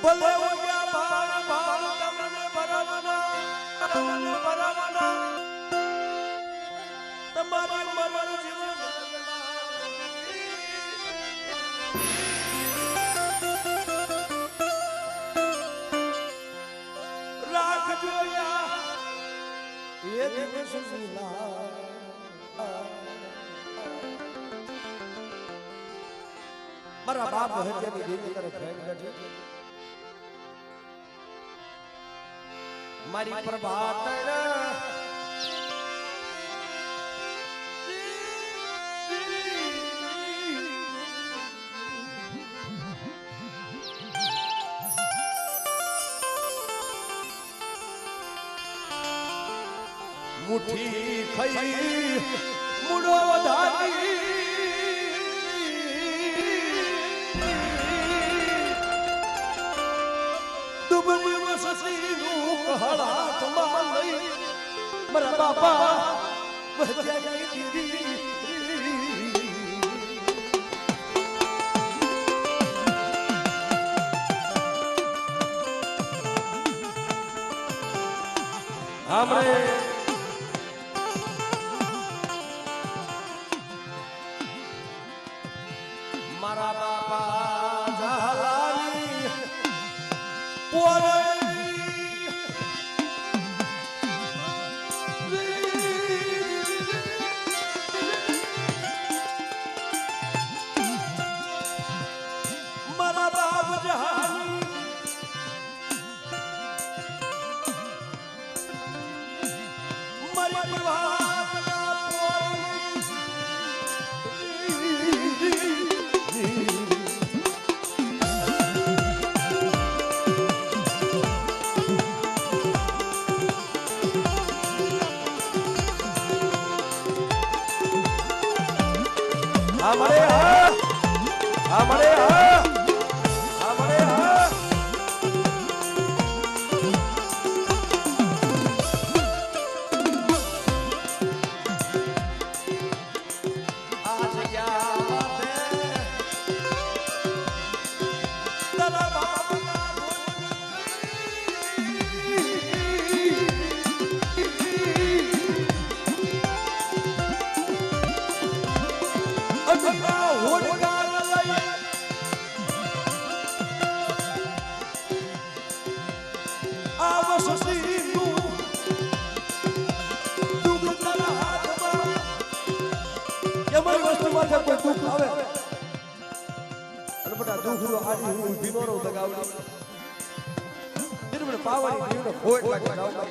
ભલે ઉગ્યા ભાણ ભાણ તમને ભરવાના તમારી મરણ જીવન રાખજો યા એ દિવસ મારા બાપ હત્યાની દેવી તરફ ફેંક બેઠી મારી પ્રભાત મુઠ્ઠી ખઈ મુડો વધારી દુબળી વસતીનું હાથમાં લઈ મારા બાપા વહજાઈ દીધી हमरे मारा बापा झालानी पोरे मारा बाप जहानी मारी परिवार हमारे हमारे हमारे आज क्या बात है तेरा बाप કોઈ દુઃખ આવે અને બટા દુઃખ રો આડી હું ભીનો રો દગાવડી નિર્મળ પાવાની જીવનો ખોટ લાગે રાવડી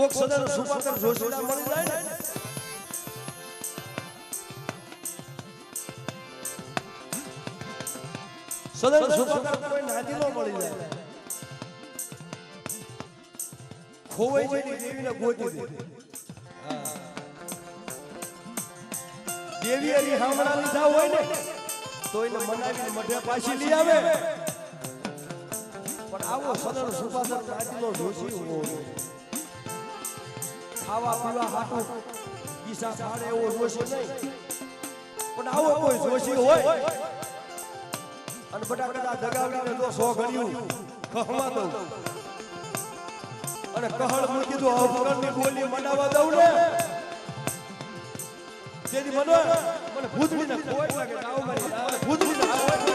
કોક સદર સુપાતર જોશીડા મળી જાય ને સદર સુપાતર કોઈ નાજી નો મળી જાય ખોવાઈ જેની દેવીને ગોતી દે દેવી એની હામણા લીધા હોય ને તો એને મનાવીને મઢે પાછી લઈ આવે પણ આવો સદર સુપાતર નાજી નો જોશી હોય ખાવા પીવા હાટું ગીસા પાડે એવો જોશી નહીં પણ આવો કોઈ જોશી હોય અને બટાકા દગાવીને તો 100 ઘડિયું ખહવા દઉં અને કહળ મૂકી કીધું અવકરની બોલી મનાવા દઉં ને તેથી મને ભૂતડીને કોઈ લાગે આવ મારી ભૂતડીને આવ મારી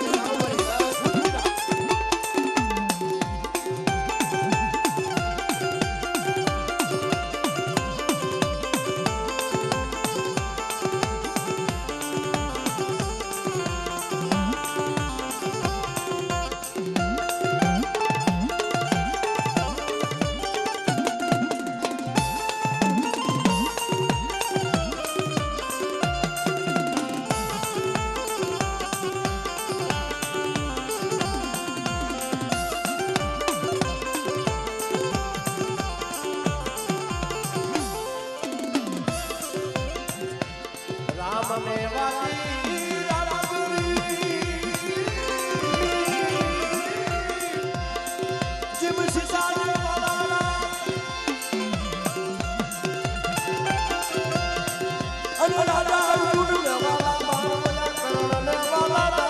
રામને વાતી રામગુરી જીવ સીતાને વાલા અનુરાધા અર્જુન વાલા બાળવલા કરણ વાલા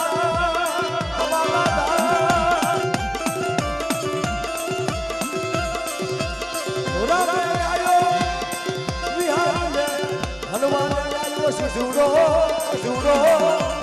Juro, juro.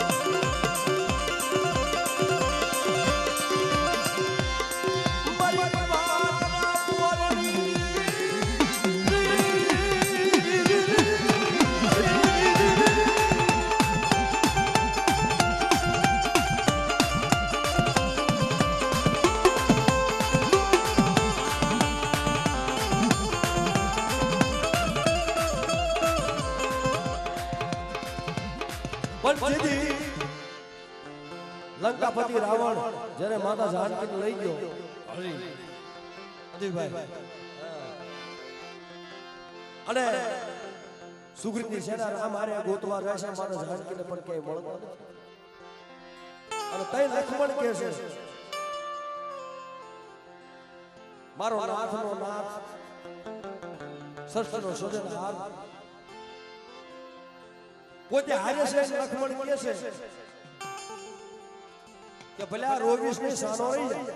લંકાપતિ રાવણ જ્યારે માતા જાનકી લઈ ગયો અજયભાઈ અને સુગ્રીવની સેના રામ હારે ગોતવા રહેશે માતા જાનકીને પણ ક્યાંય મળતો અને તઈ લક્ષ્મણ કહે છે મારો નાથનો નાથ સરસનો સોજન હાર પોતે હારે છે લક્ષ્મણ કહે છે કે ભલે આ રોવીસ ની સાનો રહી જાય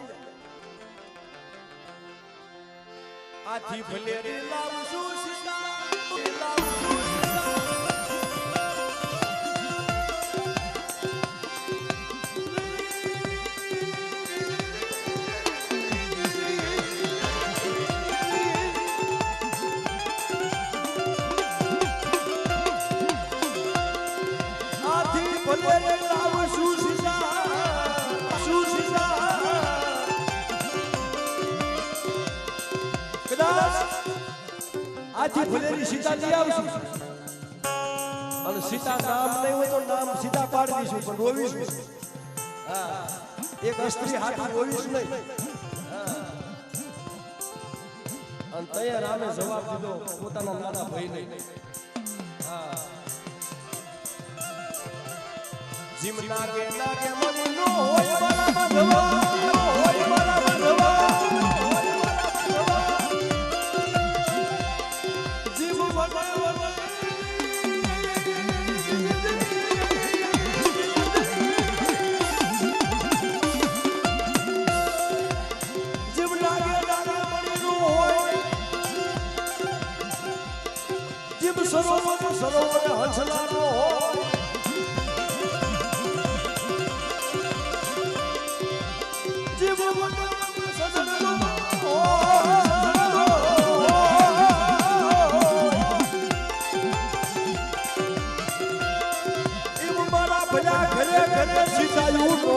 આથી ભલે લાવશું સીતા લાવશું આથી ભલે લાવશું સીતા આથી ભલેરી સીતા લઈ આવશું અને સીતા નામ નહીં હોય તો નામ સીતા પાડી દઈશું પણ રોવીશું હા એક સ્ત્રી હાથી રોવીશું નહીં અને તૈયાર રામે જવાબ દીધો પોતાના નાના ભાઈને હા જીમ નાગે નાગે મની નો હોય વાલા માધવા હોય વાલા માધવા સરોવર હંસલાનો જીવ સજનનો એમ મારા ભલા ઘરે ઘરે સીતાયું નો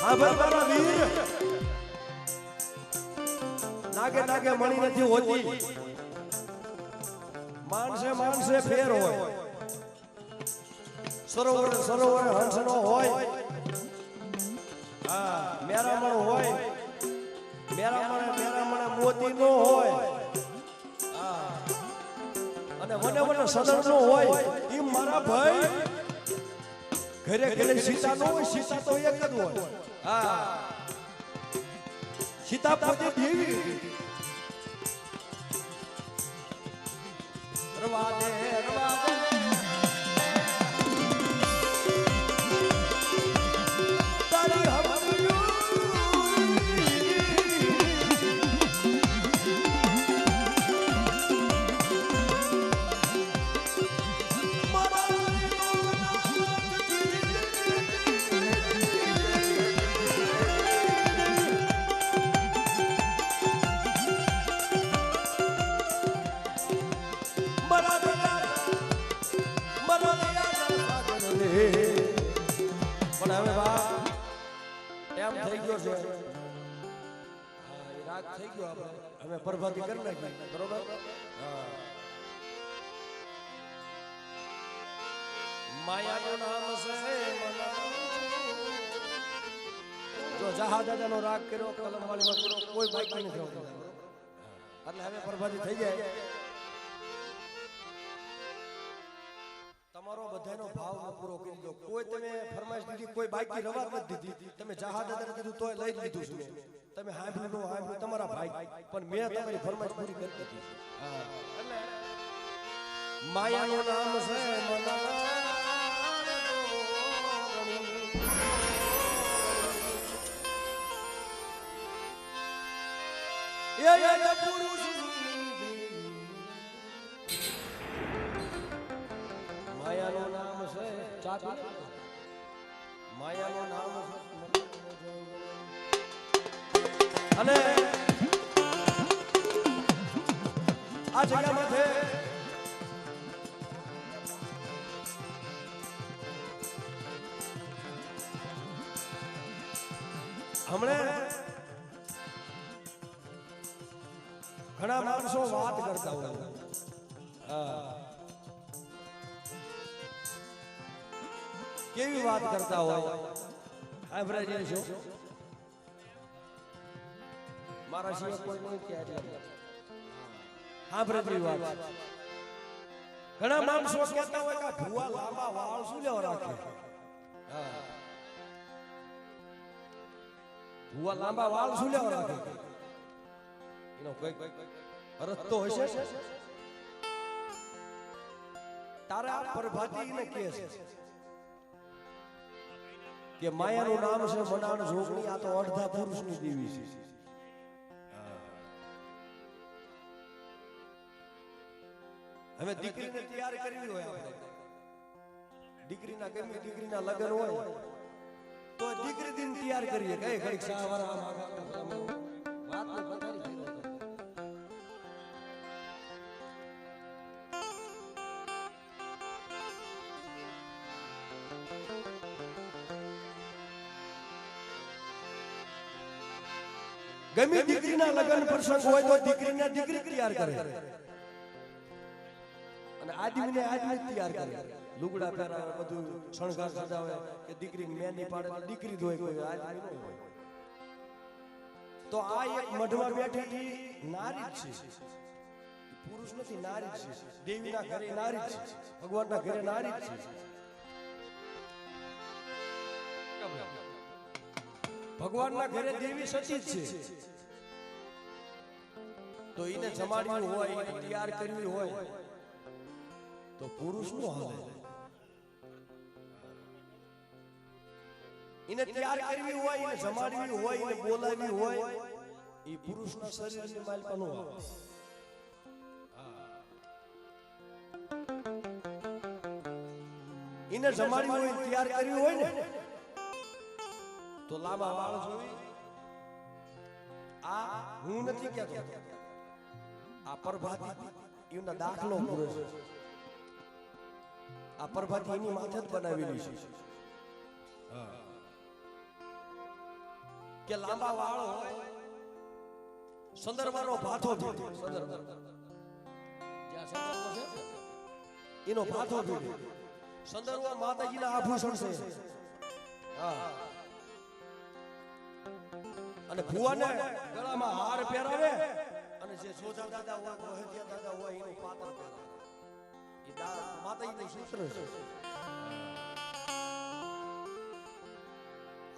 હા ભાઈ મારા વીર નાગે નાગે મણી નથી હોતી માણસે ફેર હોય સરોવર હંસ નો હોય હા મેરામણ હોય મેરામણે મોતી નો હોય હા અને વને સદન નો હોય એ મારા ભાઈ ઘરે ઘરે સીતા નો હોય સીતા તો એક જ હોય હા સીતા પોતે દેવી રવાદે તારી પણ હવે બા એમ થઈ ગયો છે રાત થઈ ગયો આપણે હવે પ્રભાતી કરી નાખી બરોબર માયાનું નામ છે જો જહા દાદાનો રાગ કર્યો કલમ વાળીમાં કર્યો કોઈ બાકી નથી હોતું એટલે હવે પ્રભાતી થઈ જાય દીધો કોઈ તમે ફરમાઈશ દીધી કોઈ બાકી રવા નથી દીધી તમે જહાજ દાદાને કીધું તોય લઈ લીધું છે તમે હાંભળ્યું નો હાંભળ્યું તમારા ભાઈ પણ મેં તમારી ફરમાઈશ પૂરી કરી દીધી હા એટલે માયાનું નામ છે પુરુષ માયાનું નામ છે માયાનું નામ છે અને આ જગ્યામાં છે હમણે ઘણા માણસો વાત કરતા હોય કેવી વાત કરતા હોય આ ભરાજી છો મારા સિવાય કોઈ નહીં કે એટલે હા ભરાજી વાત ઘણા માણસો કહેતા હોય કે ભુવા લાંબા વાળ શું લેવા રાખે ભુવા લાંબા વાળ શું લેવા રાખે એનો કોઈ અર્થ તો હશે તારે આ પ્રભાતીને કહે છે કે માયાનું નામ છે મનાણ જોગણી આ તો અડધા પુરુષની દેવી છે હવે દીકરીને તૈયાર કરવી હોય આપણે દીકરીના ગમે દીકરીના લગ્ન હોય તો દીકરી દિન તૈયાર કરીએ કઈ ઘડીક સાવરા વાત ગમે દીકરીના લગ્ન પ્રસંગ હોય તો દીકરીને દીકરી તૈયાર કરે અને આદમીને આદમી તૈયાર કરે લુગડા પહેરાવે બધું શણગાર સજાવે કે દીકરીને મેંદી પાડે તો દીકરી ધોય કોઈ આદમી ન હોય તો આ એક મઢમાં બેઠી નારી છે પુરુષ નથી નારી છે દેવીના ઘરે નારી છે ભગવાનના ઘરે નારી છે ભગવાનના ઘરે દેવી સતી છે તો એને જમાડવી હોય એને તૈયાર કરવી હોય તો પુરુષ નું હાલે એને તૈયાર કરવી હોય એને જમાડવી હોય એને બોલાવવી હોય એ પુરુષના શરીરની માલપા નો આવે એને જમાડવી હોય તૈયાર કરવી હોય ને તો લાંબા વાળ જોઈ આ હું નથી કહેતો આ પ્રભાતી એનો દાખલો પૂરો છે આ પ્રભાતી એની માથે જ બનાવેલી છે કે લાંબા વાળ હોય સંદર્ભનો ભાથો ભીડે એનો ભાથો ભીડે સંદર્ભ માતાજીના આભૂષણ છે હા અને ભુવાને ગળામાં હાર પહેરાવે અને જે સોજા દાદા હોય રોહિતિયા દાદા હોય એનું પાતર પહેરાવે એ માતાજીનું સૂત્ર છે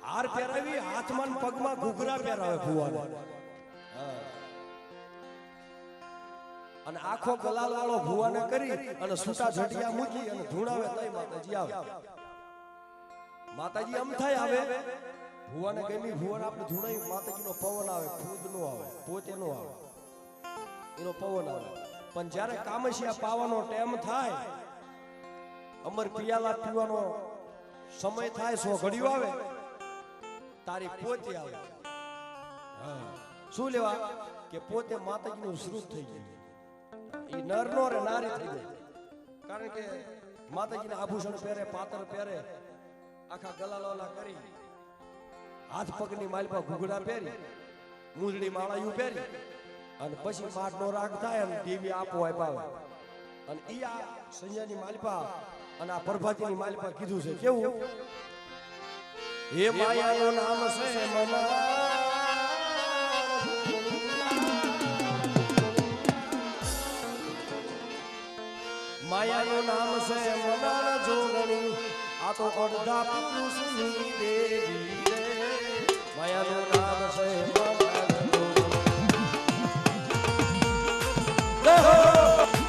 હાર પહેરાવી હાથમાં પગમાં ઘૂઘરા પહેરાવે ભુવાને અને આખો ગલાલ વાળો ભુવાને કરી અને સૂટા ઝટિયા મૂકી અને ધૂણાવે તઈ માતાજી આવે માતાજી આમ થાય આવે ભુવાને ગમી ભુવાને આપણે ધૂણાઈ માતાજીનો પવન આવે ખુદ નો આવે પોતે નો આવે એનો પવન આવે પણ જ્યારે કામસિયા પાવાનો ટાઈમ થાય અમર પિયાલા પીવાનો સમય થાય સો ઘડીઓ આવે તારી પોતે આવે શું લેવા કે પોતે માતાજીનું શ્રુત થઈ ગયું એ નર નો રે નારી થઈ જાય કારણ કે માતાજીના આભૂષણ પહેરે પાતર પહેરે આખા ગલાલોલા કરી હાથ પગની માલપા ઘૂઘડા પહેરી મૂંદડી માળાયું પહેરી અને પછી માટનો રાગ થાય અને દેવી આપો આપાવે અને ઈ આ સંજયની માલપા અને આ પ્રભાતીની માલપા કીધું છે કેવું હે માયાનું નામ છે મના માયાનું નામ છે મનાણ જોગણી આ તો અડધા પુરુષની દેવી રે માયાનું નામ છે દેહો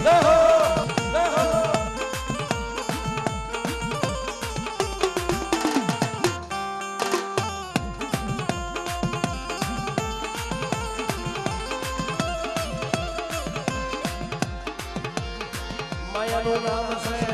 દેહો દેહો માયાનું નામ છે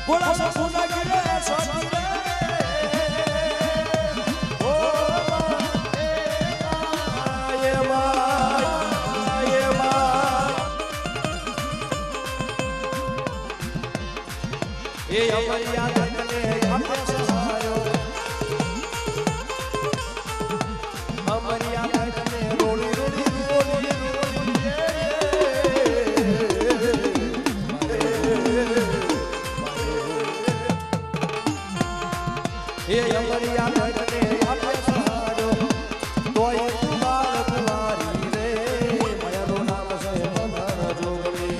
બોલા સપના ગીરે સોની રે ઓ એ અમારી યાદ તને આપણે સહાયો અમારી યાદ તને રોલી રોલી રોલી રોલી એ અમારી યાદ તને આપણે સહાયો તોય તું બાળક મારી રે માયાનું નામ છે મન જોગણી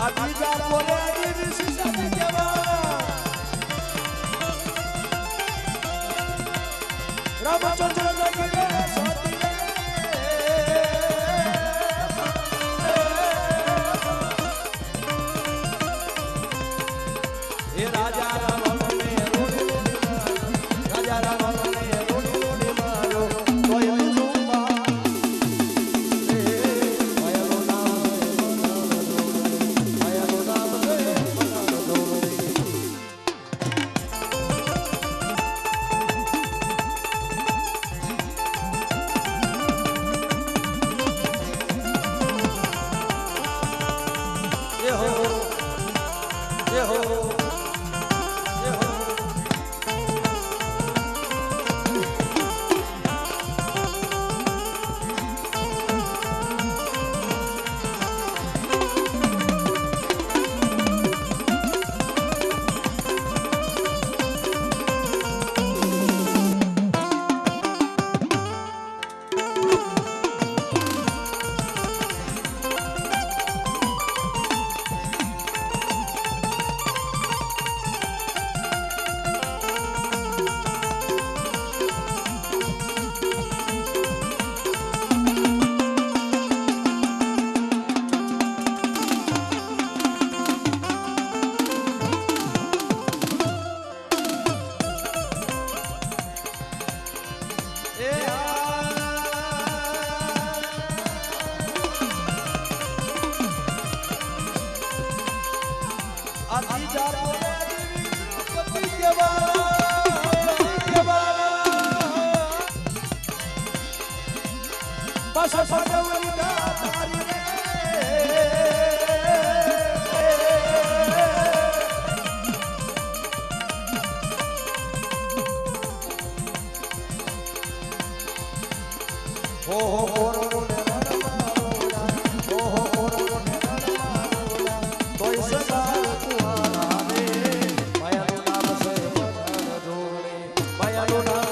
આ બીજા બોલે દીવી શિક્ષા કેવા રામચંદ્ર લગીરે સોતી એ રાજા રાવણ ને રોડી રાજા રાવણ ને રોડી મારો કોઈ સુવા માયાનો નામ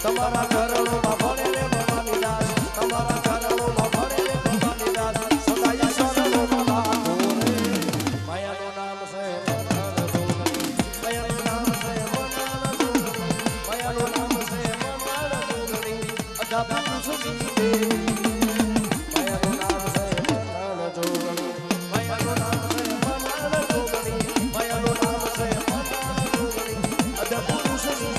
તમારા ઘરણોમાં ભણે રે ભવાની દાસ તમારા ઘરણોમાં ભણે રે ભવાની દાસ સદાય શરણોમાં લાગો રે માયાનું નામ છે મનન જોગણી માયાનું નામ છે મનન જોગણી માયાનું નામ છે મનન જોગણી અધા પુરુષ ની દેવી માયાનું નામ છે મનન જોગણી માયાનું નામ છે મનન જોગણી માયાનું નામ છે મનન જોગણી અધા પુરુષ ની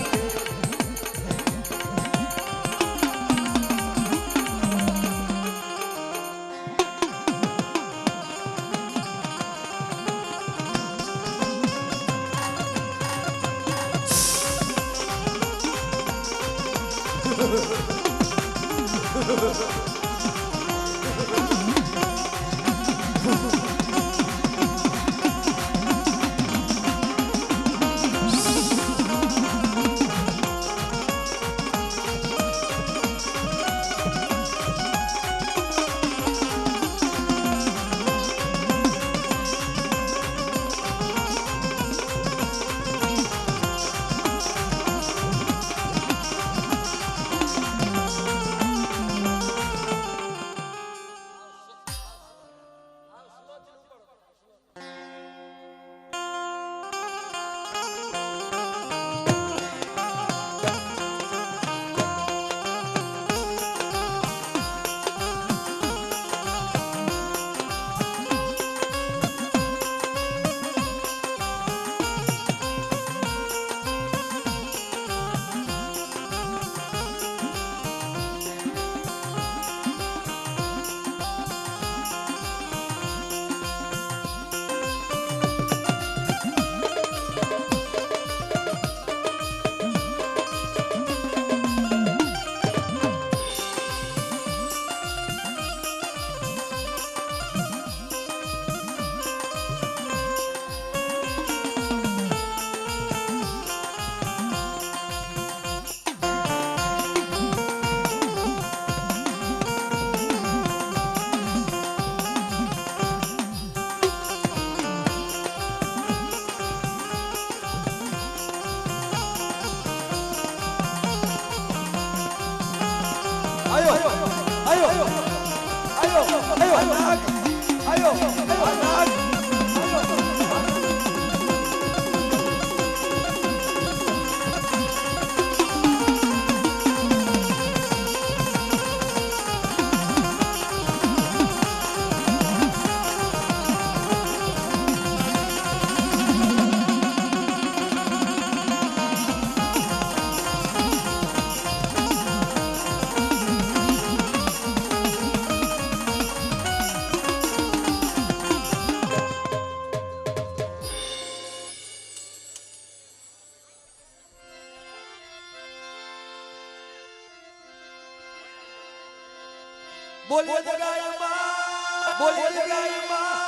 બોલીએ જગાઈમાં બોલીએ જગાઈમાં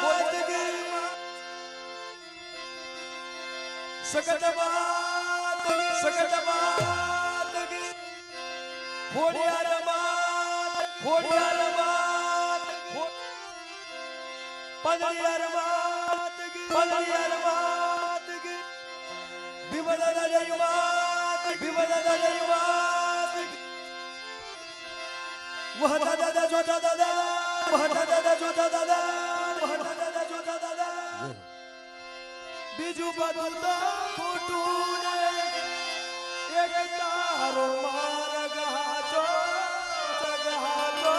બોલીએ જગાઈમાં સગતમાં સગતમાં ખોડિયારમાં ખોડિયારમાં પદરિયારમાં પદરિયારમાં વિમલના જયમાં વિમલના જયમાં વહતા દાદા જોતા દાદા વહતા દાદા જોતા દાદા વહતા દાદા જોતા દાદા બીજું બધું તો ખોટું ને એક તારો માર્ગ હાચો જગહાચો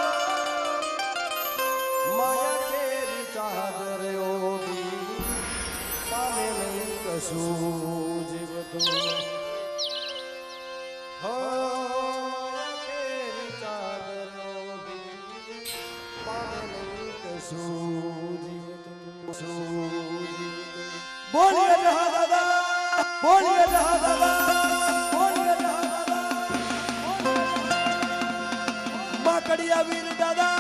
માયા કેરી ચાદર ઓડી પામે નહીં કશું જીવતું બોલીએ જહા દાદા બોલીએ જહા દાદા બોલીએ જહા દાદા માકડિયા વીર દાદા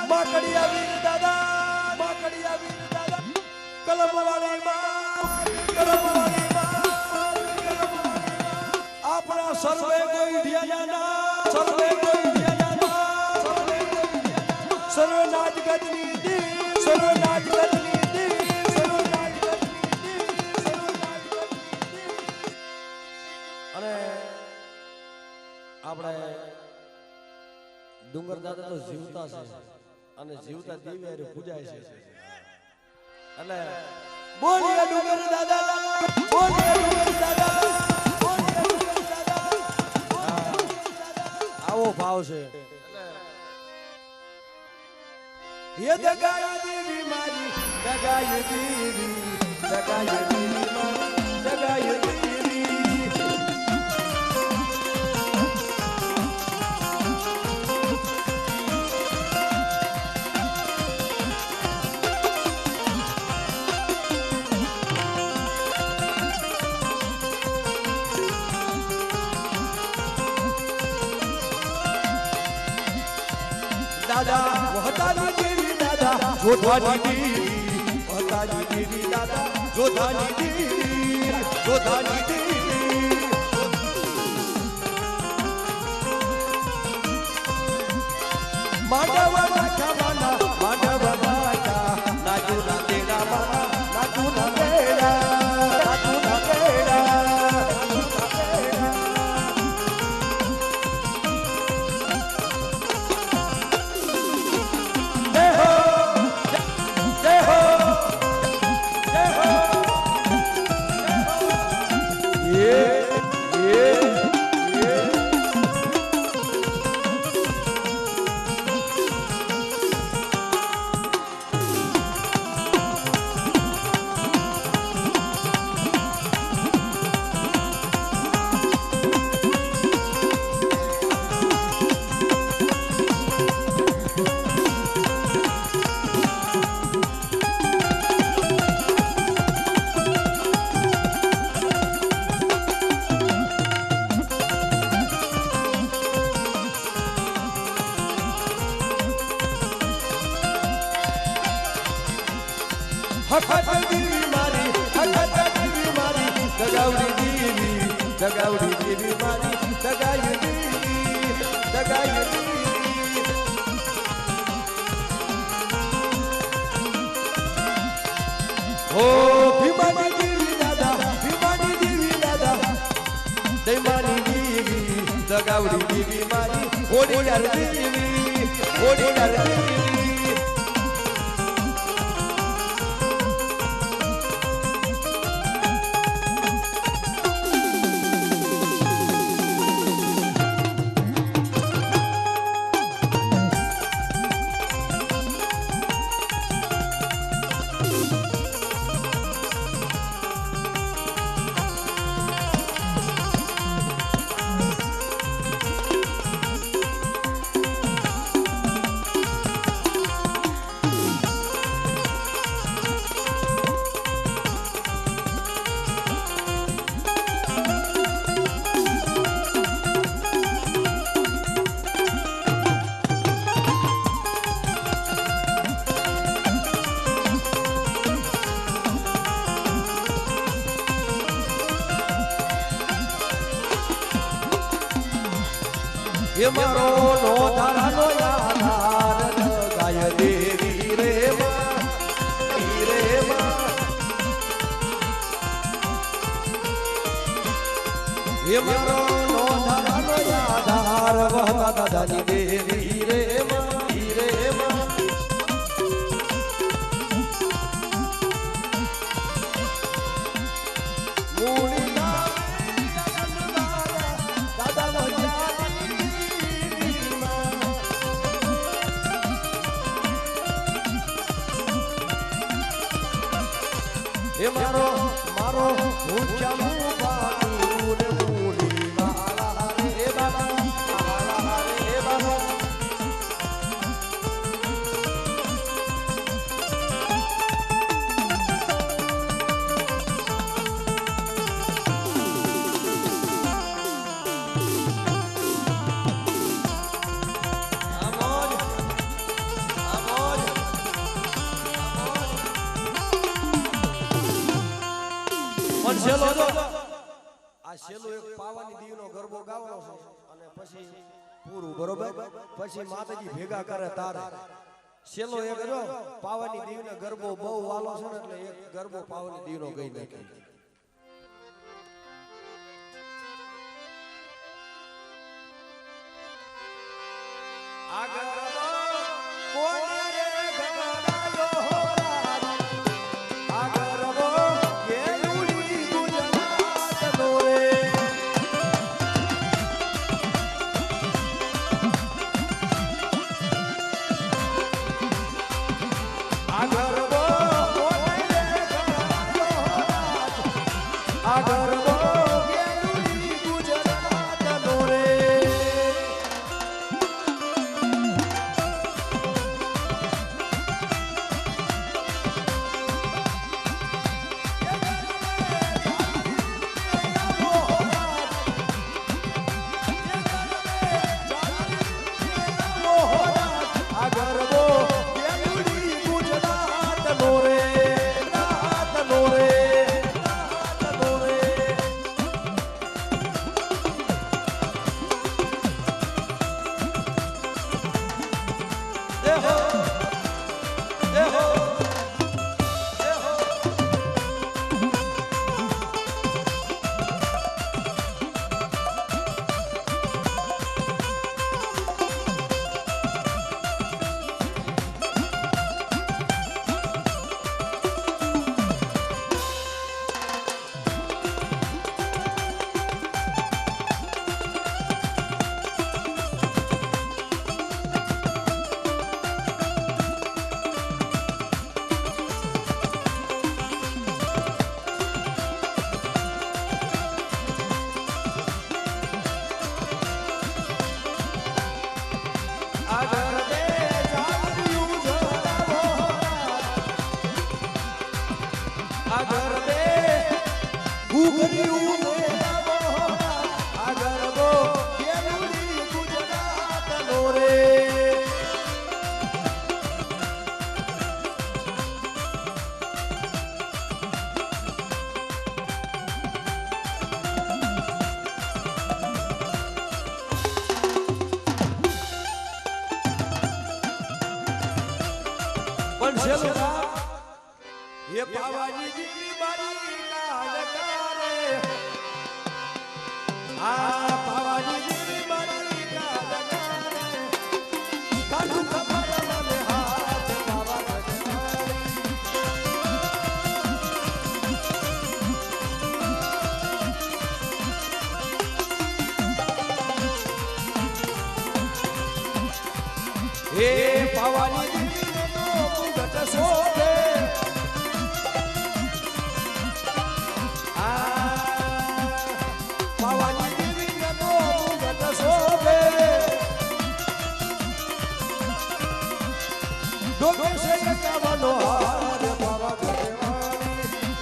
માકડિયા વીર દાદા માકડિયા વીર દાદા કલમવાળી માં કલમવાળી માં આપણા સર્વે કોઈ ઢિયાના સર્વે કોઈ ઢિયાના સર્વે કોઈ ઢિયાના સર્વે નાજગતની દી સર્વે નાજગતની આપણે ડુંગર દાદા તો જીવતા છે અને જીવતા દેવી હારે પૂજાય છે એટલે બોલીએ ડુંગર દાદા બોલીએ ડુંગર દાદા બોલીએ ડુંગર દાદા આવો ભાવ છે ये दगाई देवी मारी दगाई देवी दगाई देवी मारी दगाई देवी દાદા વહતાની દેવી દાદા જોધાની દેવી વહતાની દેવી દાદા જોધાની દેવી જોધાની દેવી માંડવ બાંધા માંડવ બાંધા નાજુ ના તેડા મારા નાજુ ના તેડા નાજુ ના તેડા હકત દેવી મારી હકત દેવી મારી દગાવડી દેવી મારી દગાઈ દેવી ઓ ભીમાની દેવી દાદા દૈમાની દેવી દગાવડી દેવી મારી ઓડીદાર દેવી ये मारो नो धारा नो आधार गाय देवी रे ये मारो नो धारा नो आधार वहता दादानी देवी रे ये मारो मारो ऊंचा मुबारक मूली वाला रे बाबा છેલ્લો જો આ છેલ્લો એક પાવાની દીવનો ગરબો ગાવાનો છે અને પછી પૂરું બરોબર પછી માતાજી ભેગા કરે તારે છેલ્લો એક જો પાવાની દીવનો ગરબો બહુ વાલો છે ને એટલે એક ગરબો પાવાની દીવનો ગઈ નાખે આ ગરબો કોને રે ગવાયો આ ગરબો ઉઘર્યું ને આ ગરબો કેલુડી ગુજરાતનો રે. પણ છેલ્લું એ પાવાની દીકરી મારી કાલકારે આ પાવાની દીકરી મારી કાલકારે કાઢું ખબર મને હાથ પાવા ગઢ. એ પાવાની દીકરી શોભે પાવાની દેવી નો મુગટ શોભે ડોકે છે એકાવનો હાર બાબા ગઢવાળી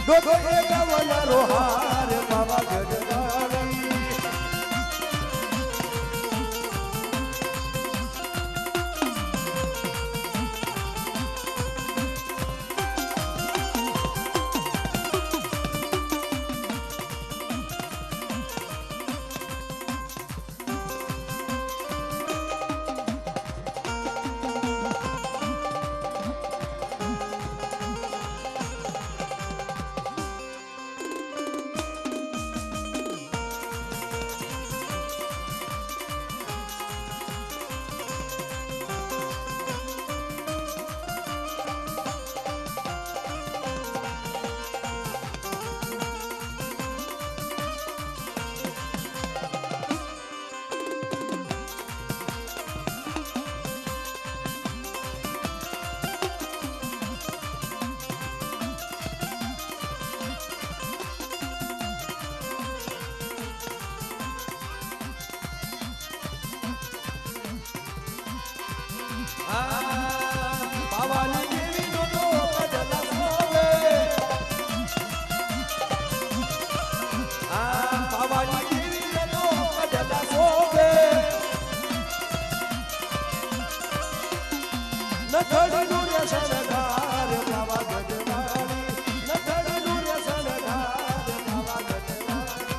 ડોકે એકાવનો હાર બાબા ગઢવાળી. પાવાની દેવી નો કડલા શોભે પાવાની દેવી નો કડલા શોભે નથડી નું શણગાર બાબા ગઢવાળી નથડી નું શણગાર બાબા ગઢવાળી.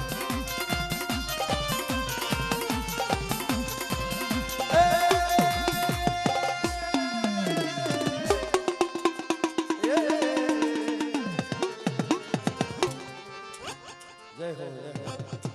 જય હો જય હો.